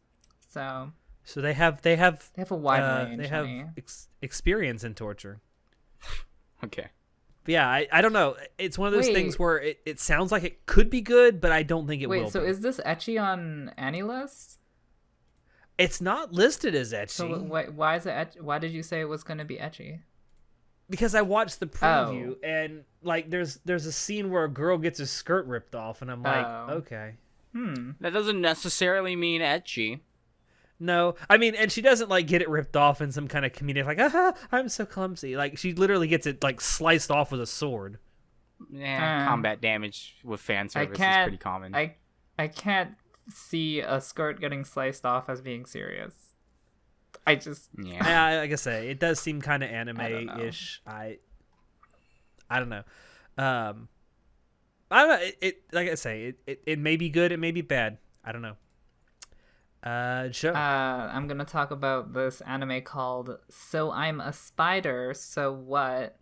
So they have a wide range. They have experience in torture. Okay. But yeah, I don't know. It's one of those things where it sounds like it could be good, but I don't think it will. Wait, so is this ecchi on any list? It's not listed as ecchi. So why is it? Why did you say it was going to be ecchi? Because I watched the preview and like there's a scene where a girl gets her skirt ripped off, and I'm like, okay. That doesn't necessarily mean ecchi. No, I mean, and she doesn't like get it ripped off in some kind of comedic like, I'm so clumsy. Like she literally gets it like sliced off with a sword. Yeah, combat damage with fan service is pretty common. I can't see a skirt getting sliced off as being serious. Like I say, it does seem kind of anime-ish. I don't know. I don't know. It like I say, it may be good, it may be bad. I don't know. Show. I'm gonna talk about this anime called So I'm a Spider, So What?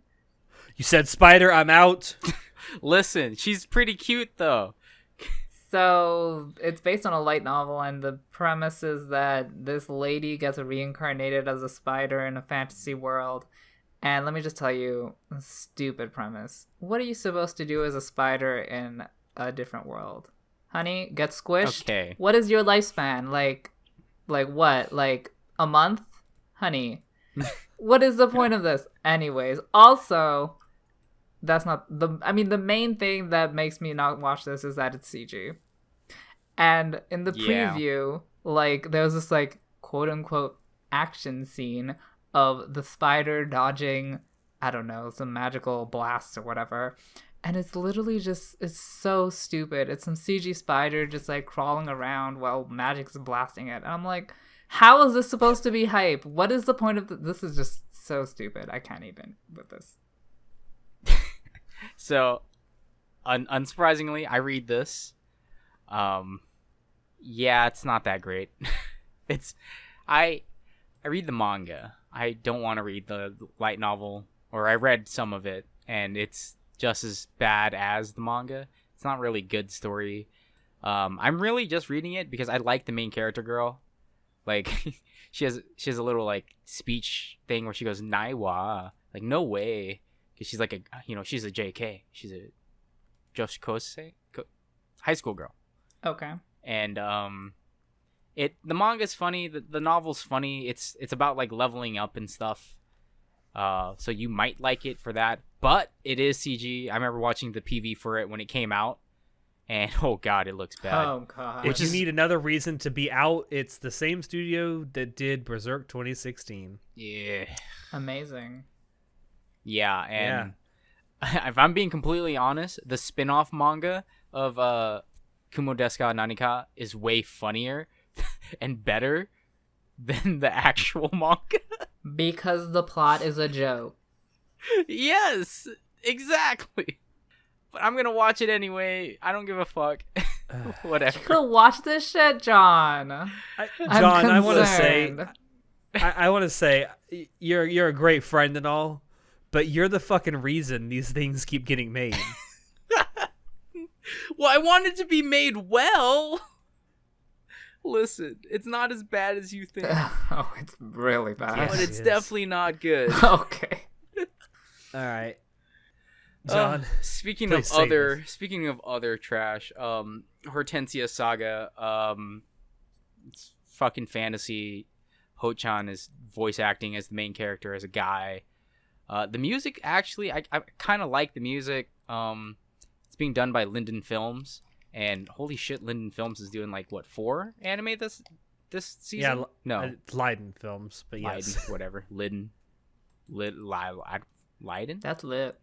You said spider, I'm out. Listen, she's pretty cute though. So it's based on a light novel, and the premise is that this lady gets reincarnated as a spider in a fantasy world. And let me just tell you, stupid premise. What are you supposed to do as a spider in a different world? Honey, get squished? Okay. What is your lifespan? Like what? Like a month? Honey, what is the point of this? Anyways, also, that's not the main thing that makes me not watch this is that it's CG. And in the preview, like, there was this, like, quote-unquote action scene of the spider dodging I don't know, some magical blast or whatever. And it's literally just, it's so stupid. It's some CG spider just like crawling around while magic's blasting it. And I'm like, how is this supposed to be hype? What is the point of this? Is just so stupid. I can't even with this. So, unsurprisingly, I read this. Yeah, it's not that great. I read the manga. I don't want to read the light novel, or I read some of it, and it's just as bad as the manga. It's not really good story. I'm really just reading it because I like the main character girl. Like, she has a little like speech thing where she goes "Naiwa," like no way, because she's like she's a JK. She's a Joshikose high school girl. Okay. And the manga's funny, the novel's funny. It's about like leveling up and stuff. So you might like it for that, but it is CG. I remember watching the PV for it when it came out, and oh god, it looks bad. Oh god. If you need another reason to be out, it's the same studio that did Berserk 2016. Yeah. Amazing. Yeah, and if I'm being completely honest, the spin-off manga of Kumo Desu Ka Nanika is way funnier and better than the actual manga. Because the plot is a joke. Yes, exactly. But I'm gonna watch it anyway. I don't give a fuck. Whatever. Go watch this shit, John. John, I want to say, you're a great friend and all, but you're the fucking reason these things keep getting made. Well, I want it to be made well. Listen, it's not as bad as you think. Oh, it's really bad. Yes, but it's it is. definitely not good. Okay. All right, John. Speaking please of other trash, Hortensia Saga, it's fucking fantasy. Ho-chan is voice acting as the main character as a guy. The music, actually, I kind of like the music. It's being done by Linden Films, and holy shit, Linden Films is doing like what, 4 anime this season? Yeah, no, Leiden Films, but yes, Leiden, whatever. Leiden. That's lit.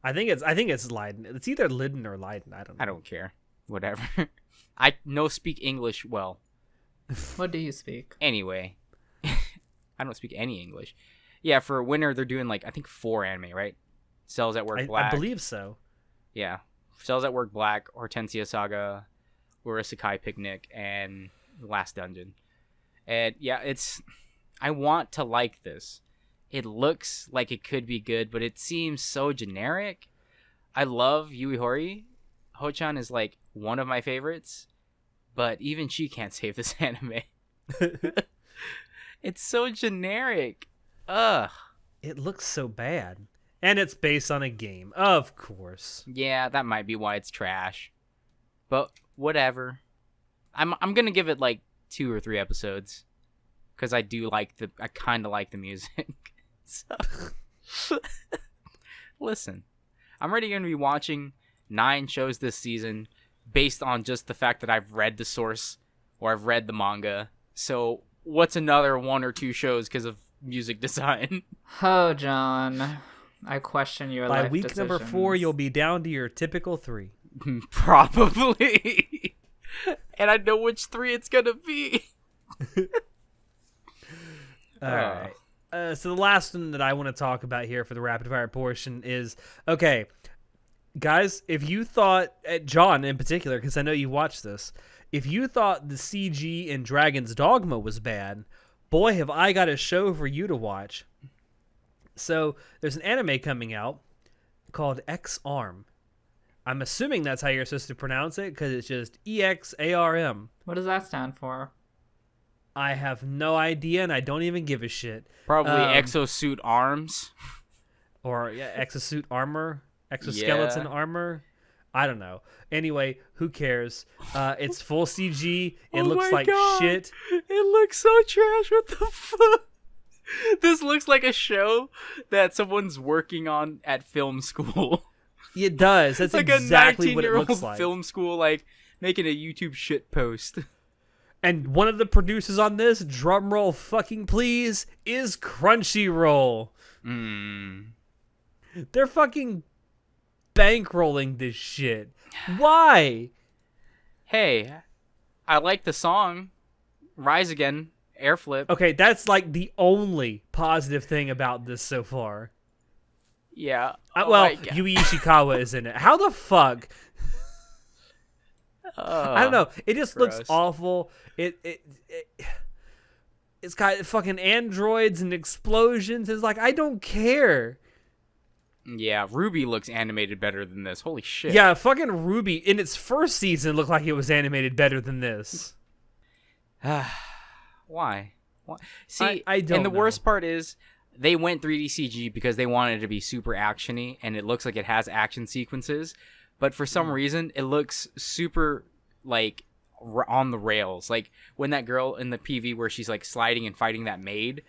I think it's Leiden. It's either Leiden or Leiden. I don't know. I don't care. Whatever. I no speak English well. What do you speak? Anyway, I don't speak any English. Yeah, for winter they're doing like I think 4 anime, right? Cells at Work Black. I believe so. Yeah. Cells at Work Black, Hortensia Saga, Urasakai Picnic, and Last Dungeon. And yeah, I want to like this. It looks like it could be good, but it seems so generic. I love Yui Horii. Ho-chan is like one of my favorites, but even she can't save this anime. It's so generic. Ugh. It looks so bad. And it's based on a game, of course. Yeah, that might be why it's trash. But whatever. I'm gonna give it like 2 or 3 episodes, because I kind of like the music. So, listen, I'm already gonna be watching 9 shows this season based on just the fact that I've read the source or I've read the manga. So what's another 1 or 2 shows because of music design? Oh, John. I question your By life week decisions. number 4, you'll be down to your typical 3. Probably. And I know which 3 it's gonna be. All right. So the last one that I want to talk about here for the rapid fire portion is, okay, guys, if you thought, John in particular, because I know you watched this, if you thought the CG in Dragon's Dogma was bad, boy, have I got a show for you to watch. So there's an anime coming out called X-Arm. I'm assuming that's how you're supposed to pronounce it, because it's just EXARM. What does that stand for? I have no idea, and I don't even give a shit. Probably exosuit arms. Or exosuit armor, exoskeleton armor. I don't know. Anyway, who cares? It's full CG. It looks like shit. It looks so trash. What the fuck? This looks like a show that someone's working on at film school. It does. That's like exactly a what it 19-year-old looks like. film school, like making a YouTube shit post. And one of the producers on this, drum roll fucking please, is Crunchyroll. They're fucking bankrolling this shit. Why? Hey, I like the song Rise Again, Airflip. Okay, that's like the only positive thing about this so far. Yeah. Well, Yui Ishikawa is in it. How the fuck? I don't know. It just gross. looks awful. It's got fucking androids and explosions. It's like, I don't care. Yeah, Ruby looks animated better than this. Holy shit. Yeah, fucking Ruby in its first season looked like it was animated better than this. Why? See, I don't and the know. worst part is they went 3D CG because they wanted it to be super actiony, and it looks like it has action sequences, but for some reason it looks super like on the rails. Like when that girl in the PV where she's like sliding and fighting that maid,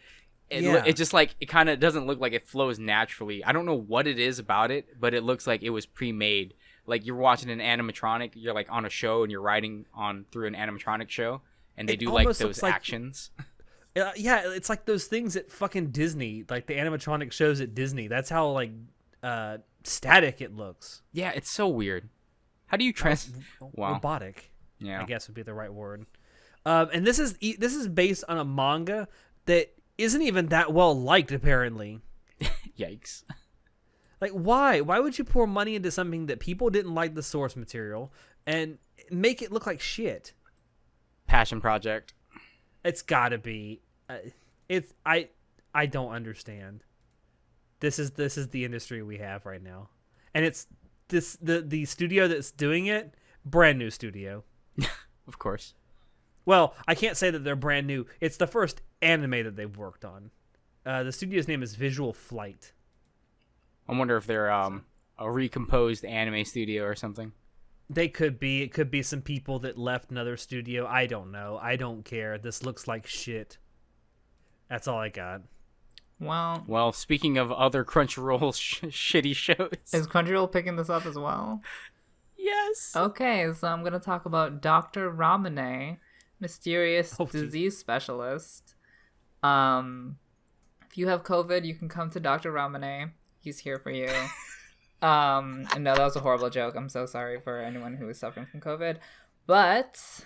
it just like it kind of doesn't look like it flows naturally. I don't know what it is about it, but it looks like it was pre-made. Like you're watching an animatronic, you're like on a show and you're riding on through an animatronic show, and they do like those actions. Yeah, it's like those things at fucking Disney, like the animatronic shows at Disney. That's how like static it looks. Yeah, it's so weird. How do you robotic? Yeah, I guess would be the right word. And this is based on a manga that isn't even that well liked, apparently. Yikes! Like, why? Why would you pour money into something that people didn't like the source material and make it look like shit? Passion project. It's gotta be. I don't understand. This is the industry we have right now, and it's the studio that's doing it, brand new studio. Of course. Well, I can't say that they're brand new. It's the first anime that they've worked on. The studio's name is Visual Flight. I wonder if they're a recomposed anime studio or something. They could be. It could be some people that left another studio. I don't know. I don't care. This looks like shit. That's all I got. Well, speaking of other Crunchyroll shitty shows. Is Crunchyroll picking this up as well? Yes. Okay, so I'm going to talk about Dr. Ramune, mysterious disease specialist. If you have COVID, you can come to Dr. Ramune. He's here for you. No, that was a horrible joke. I'm so sorry for anyone who is suffering from COVID. But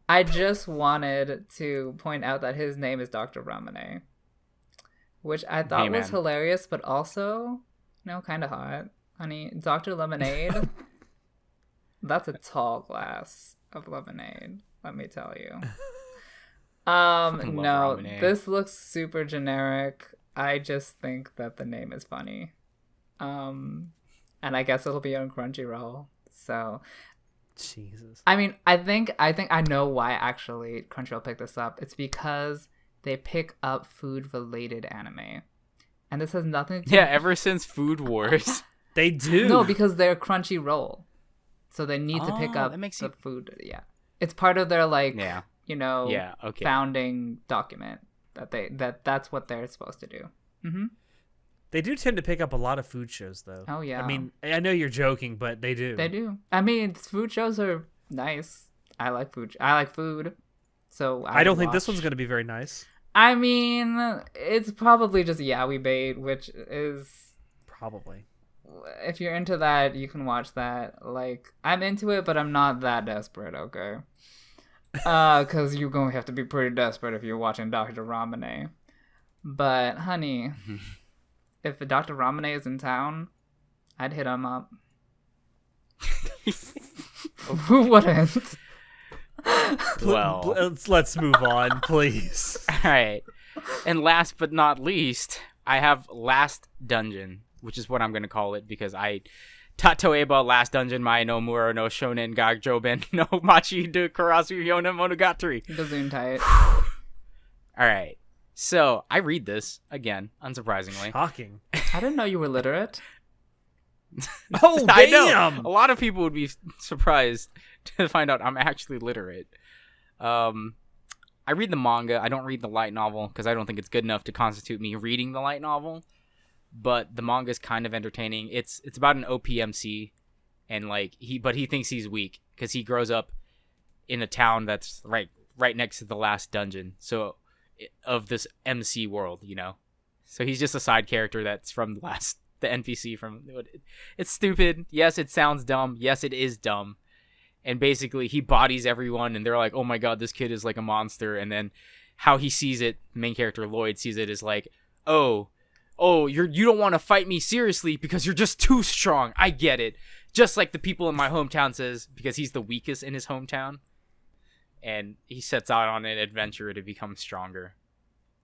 I just wanted to point out that his name is Dr. Ramune, which I thought was hilarious, but also, kind of hot. Honey, Dr. Lemonade, that's a tall glass of lemonade, let me tell you. No, this looks super generic. I just think that the name is funny. And I guess it'll be on Crunchyroll. So, Jesus. I mean, I think I know why actually Crunchyroll picked this up. It's because they pick up food-related anime, and this has nothing to do. Yeah, ever since Food Wars, they do. No, because they're Crunchyroll, so they need to pick up the food. Yeah, it's part of their founding document that's what they're supposed to do. Mm-hmm. They do tend to pick up a lot of food shows, though. Oh, yeah. I mean, I know you're joking, but they do. They do. I mean, food shows are nice. I like food. So I don't think this one's going to be very nice. I mean, it's probably just yaoi bait, which is... Probably. If you're into that, you can watch that. Like, I'm into it, but I'm not that desperate, okay? Because you're going to have to be pretty desperate if you're watching Dr. Ramune. But, honey... If Dr. Ramune is in town, I'd hit him up. Who wouldn't? Well, let's move on, please. All right. And last but not least, I have Last Dungeon, which is what I'm going to call it because Tatoeba Last Dungeon Mai no Muro no Shonen Gakjouben no Machi de Karasu Yona Monogatari. Gesundheit. All right. So, I read this, again, unsurprisingly. Shocking. I didn't know you were literate. Oh, I damn! know. A lot of people would be surprised to find out I'm actually literate. I read the manga. I don't read the light novel because I don't think it's good enough to constitute me reading the light novel. But the manga is kind of entertaining. It's about an OPMC, and he thinks he's weak because he grows up in a town that's right next to the last dungeon. So of this MC world, so he's just a side character that's from the the NPC from it's stupid. Yes, it sounds dumb. Yes, it is dumb. And basically he bodies everyone and they're like, oh my god, this kid is like a monster. And then how he sees it, main character Lloyd sees it as like, oh, you don't want to fight me seriously because you're just too strong. I get it. Just like the people in my hometown says, because he's the weakest in his hometown. And he sets out on an adventure to become stronger.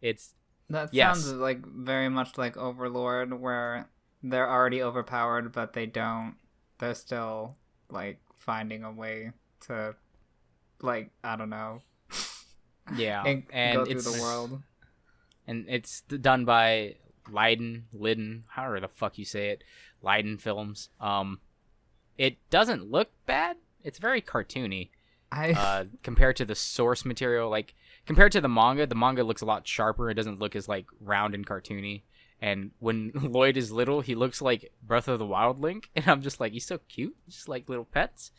That yes. sounds like very much like Overlord, where they're already overpowered, but they're still like finding a way to, like, I don't know. Yeah. and go through the world. And it's done by Lydon, however the fuck you say it, Lydon Films. It doesn't look bad. It's very cartoony. Compared to the source material, like compared to the manga looks a lot sharper. It doesn't look as like round and cartoony. And when Lloyd is little, he looks like Breath of the Wild Link, and I'm just like, he's so cute, just like little pets.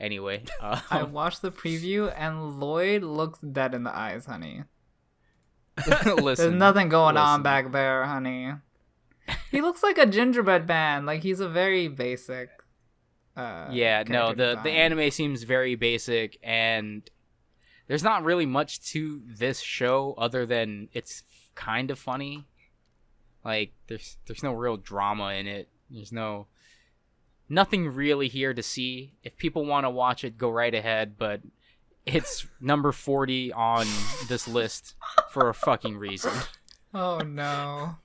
Anyway, I watched the preview, and Lloyd looks dead in the eyes, honey. There's nothing going on back there, honey. He looks like a gingerbread man. Like, he's a very basic. The anime seems very basic, and there's not really much to this show other than it's kind of funny. Like, there's no real drama in it. There's nothing really here to see. If people want to watch it, go right ahead, but it's number 40 on this list for a fucking reason. Oh no.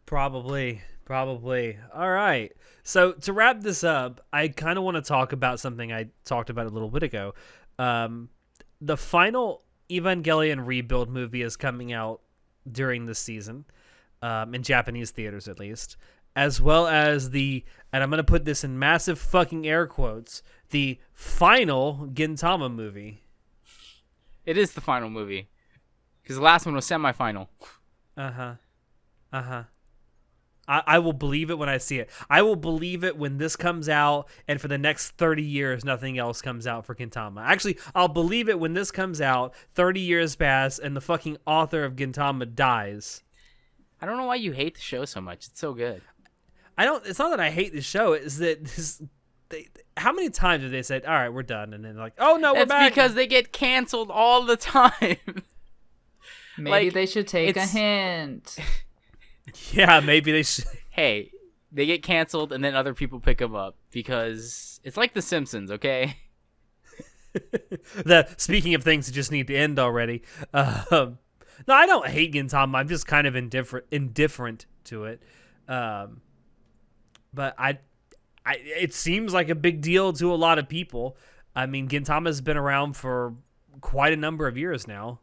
Probably. All right. So to wrap this up, I kind of want to talk about something I talked about a little bit ago. The final Evangelion Rebuild movie is coming out during this season, in Japanese theaters at least, as well as and I'm going to put this in massive fucking air quotes, the final Gintama movie. It is the final movie, because the last one was semi-final. I will believe it when I see it. I will believe it when this comes out, and for the next 30 years, nothing else comes out for Gintama. Actually, I'll believe it when this comes out, 30 years pass, and the fucking author of Gintama dies. I don't know why you hate the show so much. It's so good. It's not that I hate the show. It's that how many times have they said, all right, we're done, and then like, oh no, we're back. That's because they get canceled all the time. Maybe they should take a hint. Yeah, maybe they should. Hey, they get canceled and then other people pick them up because it's like The Simpsons, okay? Speaking of things that just need to end already. No, I don't hate Gintama. I'm just kind of indifferent to it. But it seems like a big deal to a lot of people. I mean, Gintama's been around for quite a number of years now.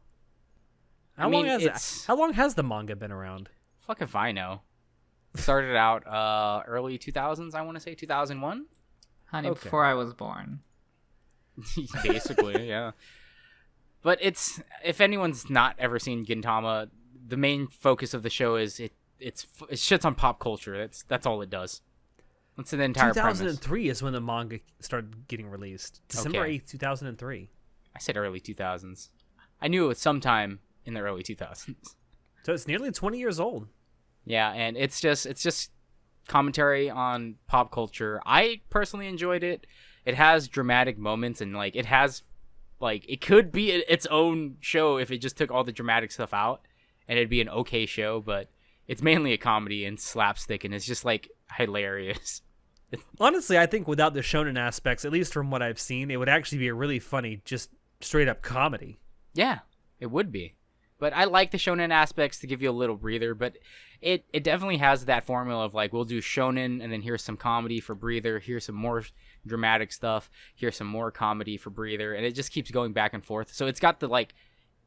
How long has the manga been around? Fuck if I know. Started out early 2000s, I want to say 2001. Honey, before I was born. Basically, yeah. But if anyone's not ever seen Gintama, the main focus of the show is it shits on pop culture. That's all it does. That's the entire 2003 premise. Is when the manga started getting released. December 8th, 2003. I said early 2000s. I knew it was sometime in the early 2000s. So it's nearly 20 years old. Yeah, and it's just commentary on pop culture. I personally enjoyed it. It has dramatic moments, and like it could be its own show if it just took all the dramatic stuff out, and it'd be an okay show. But it's mainly a comedy and slapstick, and it's just like hilarious. Honestly, I think without the shonen aspects, at least from what I've seen, it would actually be a really funny, just straight up comedy. Yeah, it would be. But I like the shonen aspects to give you a little breather, but it definitely has that formula of like, we'll do shonen and then here's some comedy for breather, here's some more dramatic stuff, here's some more comedy for breather, and it just keeps going back and forth. So it's got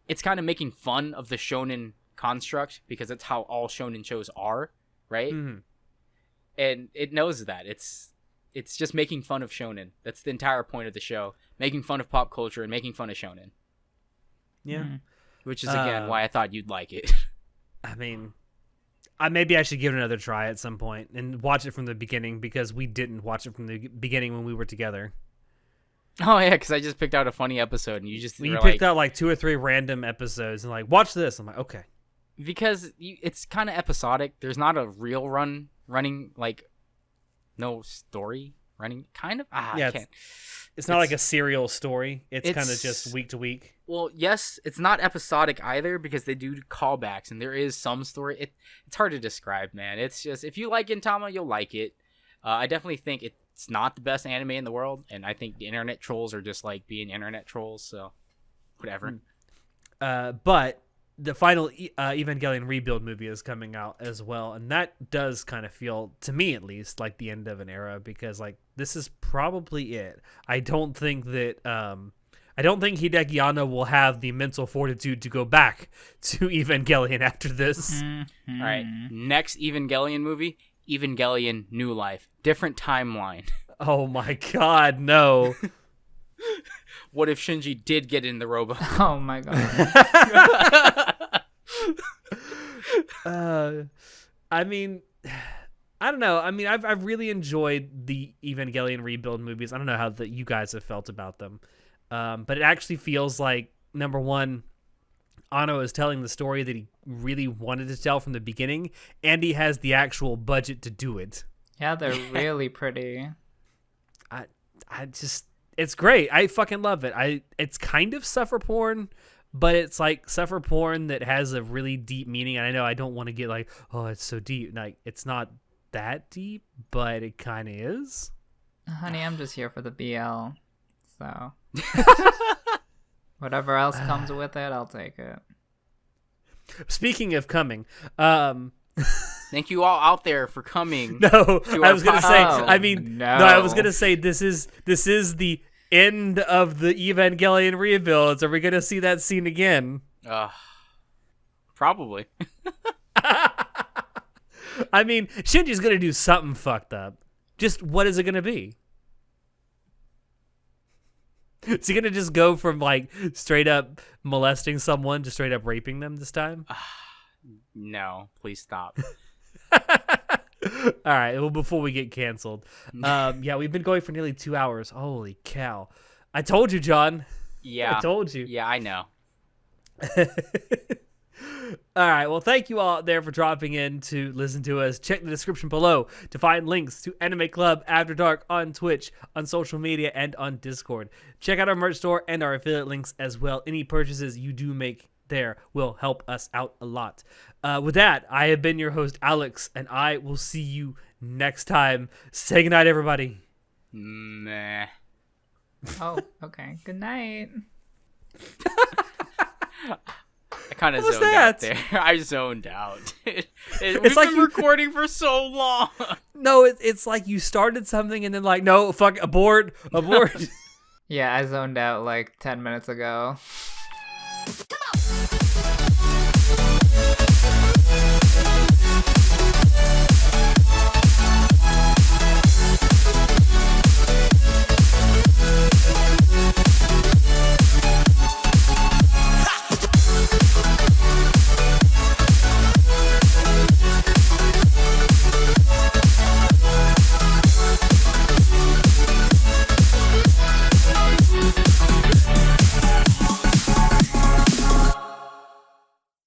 it's kind of making fun of the shonen construct because that's how all shonen shows are, right? Mm-hmm. And it knows that. It's just making fun of shonen. That's the entire point of the show, making fun of pop culture and making fun of shonen. Yeah. Mm-hmm. Which is, again, why I thought you'd like it. I mean, maybe I should give it another try at some point and watch it from the beginning because we didn't watch it from the beginning when we were together. Oh, yeah, because I just picked out a funny episode and you picked out like 2 or 3 random episodes and like, watch this. I'm like, okay. Because it's kind of episodic. There's not a real run running, like no story running, kind of. Yeah, I can't. It's not like a serial story. It's kind of it's- just week to week. Well, yes, it's not episodic either because they do callbacks and there is some story. It's hard to describe, man. It's just if you like Gintama, you'll like it. I definitely think it's not the best anime in the world, and I think the internet trolls are just like being internet trolls. So, whatever. But the final Evangelion Rebuild movie is coming out as well, and that does kind of feel, to me at least, like the end of an era because like this is probably it. I don't think Hideki Anno will have the mental fortitude to go back to Evangelion after this. All right, next Evangelion movie, Evangelion New Life, different timeline. Oh my god, no. What if Shinji did get in the robot? Oh my god. I mean, I don't know. I mean, I've really enjoyed the Evangelion Rebuild movies. I don't know how you guys have felt about them. But it actually feels like, number one, Anno is telling the story that he really wanted to tell from the beginning, and he has the actual budget to do it. Yeah, they're really pretty. It's great. I fucking love it. It's kind of suffer porn, but it's like suffer porn that has a really deep meaning. And I know I don't want to get like, oh, it's so deep. Like, it's not that deep, but it kind of is. Honey, I'm just here for the BL. So whatever else comes with it, I'll take it. Speaking of coming, Thank you all out there for coming. no, I was gonna say. Oh, I mean, no. no, I was gonna say this is the end of the Evangelion rebuilds. Are we gonna see that scene again? Probably. I mean, Shinji's gonna do something fucked up. Just what is it gonna be? Is he gonna just go from like straight up molesting someone to straight up raping them this time? No, please stop. All right. Well, before we get canceled, yeah, we've been going for nearly 2 hours. Holy cow! I told you, John. Yeah. I told you. Yeah, I know. All right. Well, thank you all out there for dropping in to listen to us. Check the description below to find links to Anime Club After Dark on Twitch, on social media, and on Discord. Check out our merch store and our affiliate links as well. Any purchases you do make there will help us out a lot. With that, I have been your host, Alex, and I will see you next time. Say goodnight, everybody. Meh. Oh, okay. Good night. I kind of What was zoned out that? there. I zoned out. We've like been you- recording for so long. No, it's like you started something and then like, no, fuck, abort. Yeah, I zoned out like 10 minutes ago. Come on!